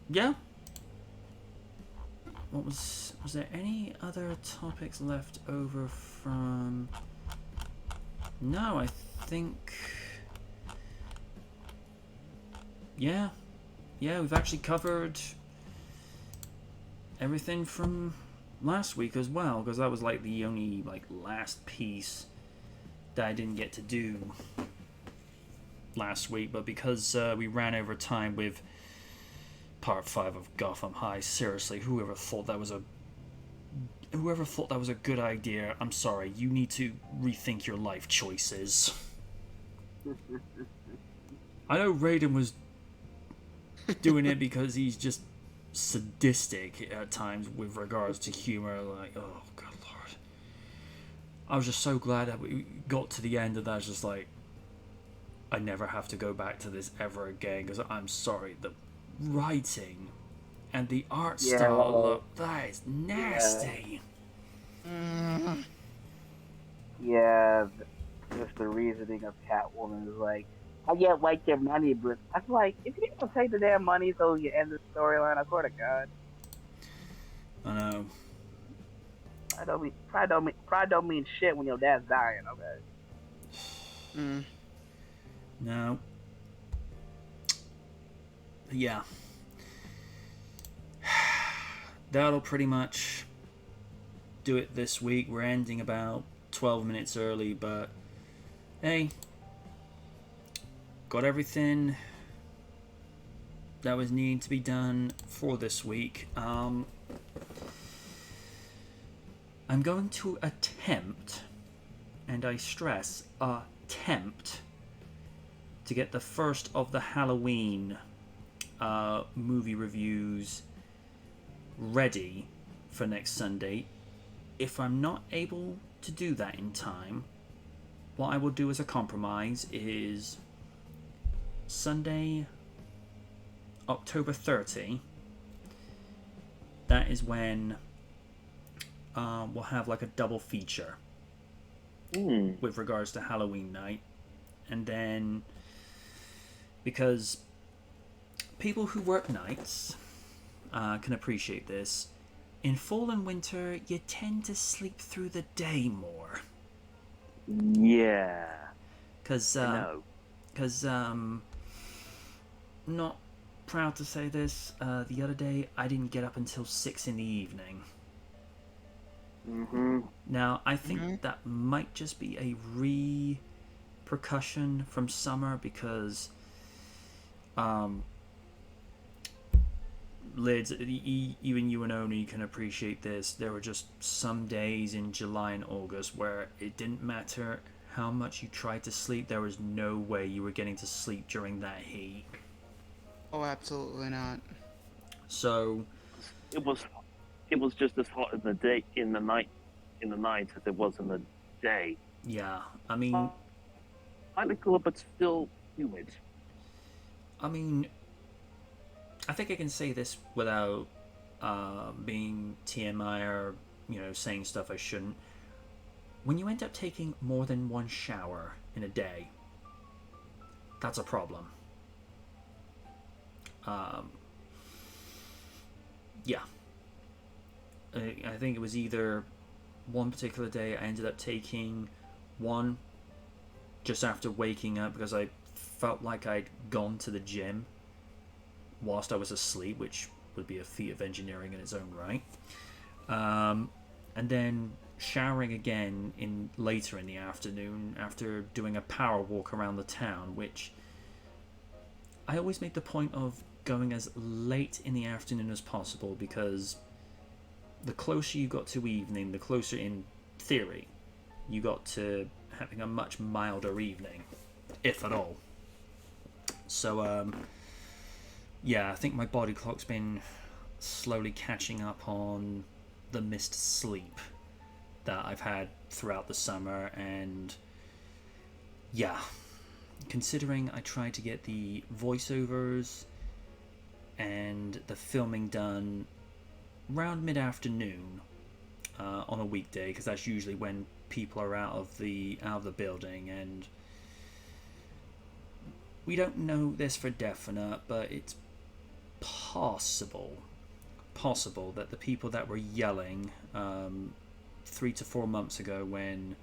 Yeah. What was there any other topics left over from? No, I think. Yeah, we've actually covered everything from last week as well, because that was like the only last piece that I didn't get to do last week. But because we ran over time with part 5 of Gotham High, seriously, whoever thought that was a good idea, I'm sorry, you need to rethink your life choices. I know Raiden was doing it because he's just sadistic at times with regards to humor. Like, oh good lord, I was just so glad that we got to the end of that. It's just like, I never have to go back to this ever again, because I'm sorry, the writing and the art style, look, that is nasty. Yeah, just the reasoning of Catwoman is like, I get like your money, but I feel like if you don't take the damn money so you end the storyline, I swear to God. I know. Pride don't mean shit when your dad's dying. Okay. No. Yeah. That'll pretty much do it this week. We're ending about 12 minutes early, but hey, got everything that was needing to be done for this week. I'm going to attempt, and I stress attempt, to get the first of the Halloween movie reviews ready for next Sunday. If I'm not able to do that in time, what I will do as a compromise is Sunday, October 30. That is when we'll have like a double feature with regards to Halloween night. And then, because people who work nights can appreciate this, in fall and winter you tend to sleep through the day more. Yeah. Because not proud to say this, the other day I didn't get up until 6 in the evening. Now I think that might just be a repercussion from summer, because Lids, even you and Oni can appreciate this. There were just some days in July and August where it didn't matter how much you tried to sleep, there was no way you were getting to sleep during that heat. Oh, absolutely not. So it was just as hot in the night as it was in the day. Yeah, I mean, slightly cooler, but still humid. I mean, I think I can say this without being TMI or saying stuff I shouldn't. When you end up taking more than one shower in a day, that's a problem. Yeah. I think it was either one particular day I ended up taking one just after waking up, because I felt like I'd gone to the gym whilst I was asleep, which would be a feat of engineering in its own right. And then showering again later in the afternoon after doing a power walk around the town, which I always make the point of going as late in the afternoon as possible, because the closer you got to evening, the closer, in theory, you got to having a much milder evening, if at all. So, yeah, I think my body clock's been slowly catching up on the missed sleep that I've had throughout the summer. And yeah, considering I tried to get the voiceovers and the filming done around mid-afternoon on a weekday, because that's usually when people are out of the building. And we don't know this for definite, but it's possible that the people that were yelling 3 to 4 months ago when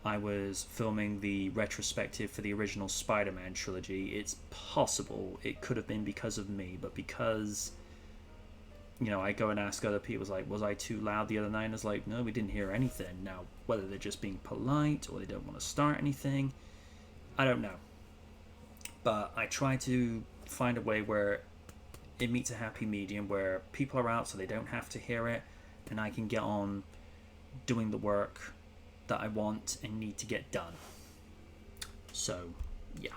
I was filming the retrospective for the original Spider-Man trilogy, it's possible it could have been because of me, but because, you know, I go and ask other people, like, was I too loud the other night? And it's like, no, we didn't hear anything. Now, whether they're just being polite or they don't want to start anything, I don't know. But I try to find a way where it meets a happy medium, where people are out so they don't have to hear it, and I can get on doing the work that I want and need to get done. So, yeah.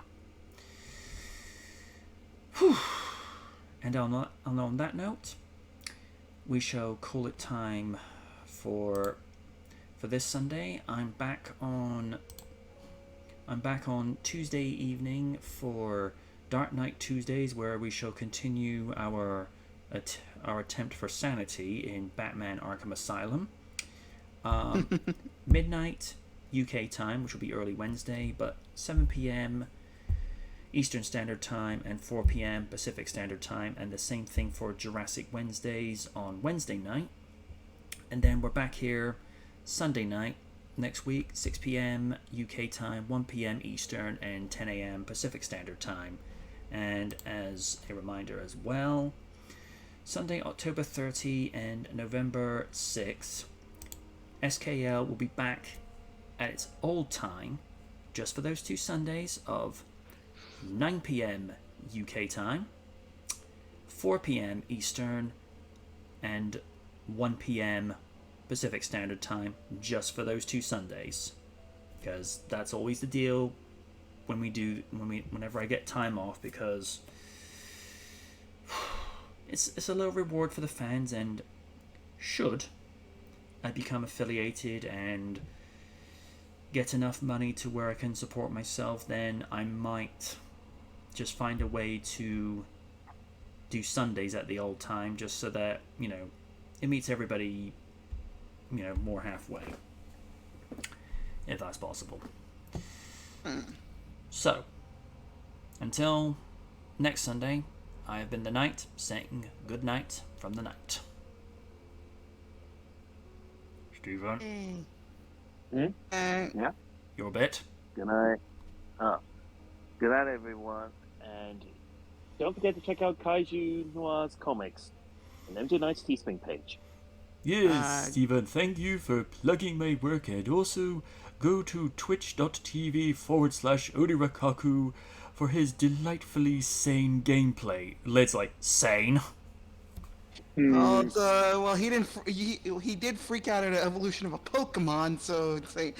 Whew. And on that note, we shall call it time for this Sunday. I'm back on Tuesday evening for Dark Knight Tuesdays, where we shall continue our attempt for sanity in Batman Arkham Asylum. Midnight UK time, which will be early Wednesday, but 7 p.m. Eastern Standard Time and 4 p.m. Pacific Standard Time, and the same thing for Jurassic Wednesdays on Wednesday night. And then we're back here Sunday night next week, 6 p.m. UK time, 1 p.m. Eastern, and 10 a.m. Pacific Standard Time. And as a reminder as well, Sunday, October 30 and November 6th, SKL will be back at its old time, just for those 2 Sundays, of 9 p.m. UK time, 4 p.m. Eastern, and 1 p.m. Pacific Standard Time, just for those 2 Sundays, because that's always the deal whenever I get time off, because it's a little reward for the fans, and should I become affiliated and get enough money to where I can support myself, then I might just find a way to do Sundays at the old time, just so that, you know, it meets everybody, you know, more halfway, if that's possible. So, until next Sunday, I have been the Knight, saying good night from the night. Stephen? Yeah? Your bit? Good night. Good night, everyone. And don't forget to check out Kaiju Noir's comics on MJ Knight's Teespring page. Yes, Stephen, thank you for plugging my work, and also go to twitch.tv/Odirakaku for his delightfully sane gameplay. It's like, sane? Well, he didn't. He did freak out at an evolution of a Pokemon, so it's like.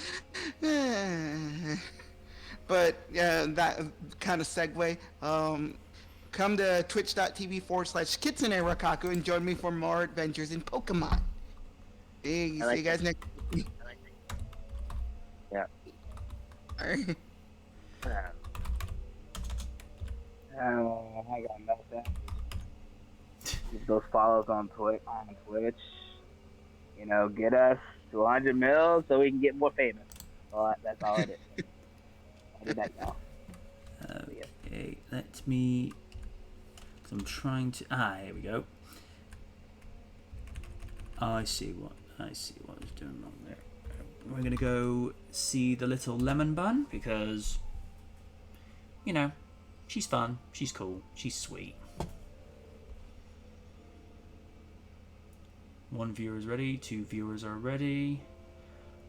But yeah, that kind of segue. Come to twitch.tv/Kitsune Rakaku and join me for more adventures in Pokemon. Hey, see you guys next week. Yeah. Alright. I got nothing. Just those follows on Twitch. You know, get us to 100 mil so we can get more famous. Well, that's all it is. I did that now. Okay, let me. Cause I'm trying to. Here we go. I see what I was doing wrong there. We're gonna go see the little lemon bun because, you know, she's fun, she's cool, she's sweet. One viewer is ready, 2 viewers are ready.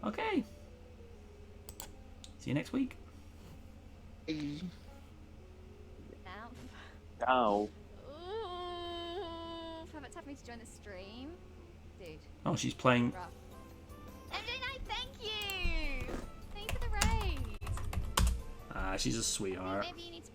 Okay. See you next week. Ow. Ooh, Pervert's happy to join the stream. Dude. Oh, she's playing. Rough. MJ Knight, thank you! Thanks for the raid! She's a sweetheart. Maybe you need to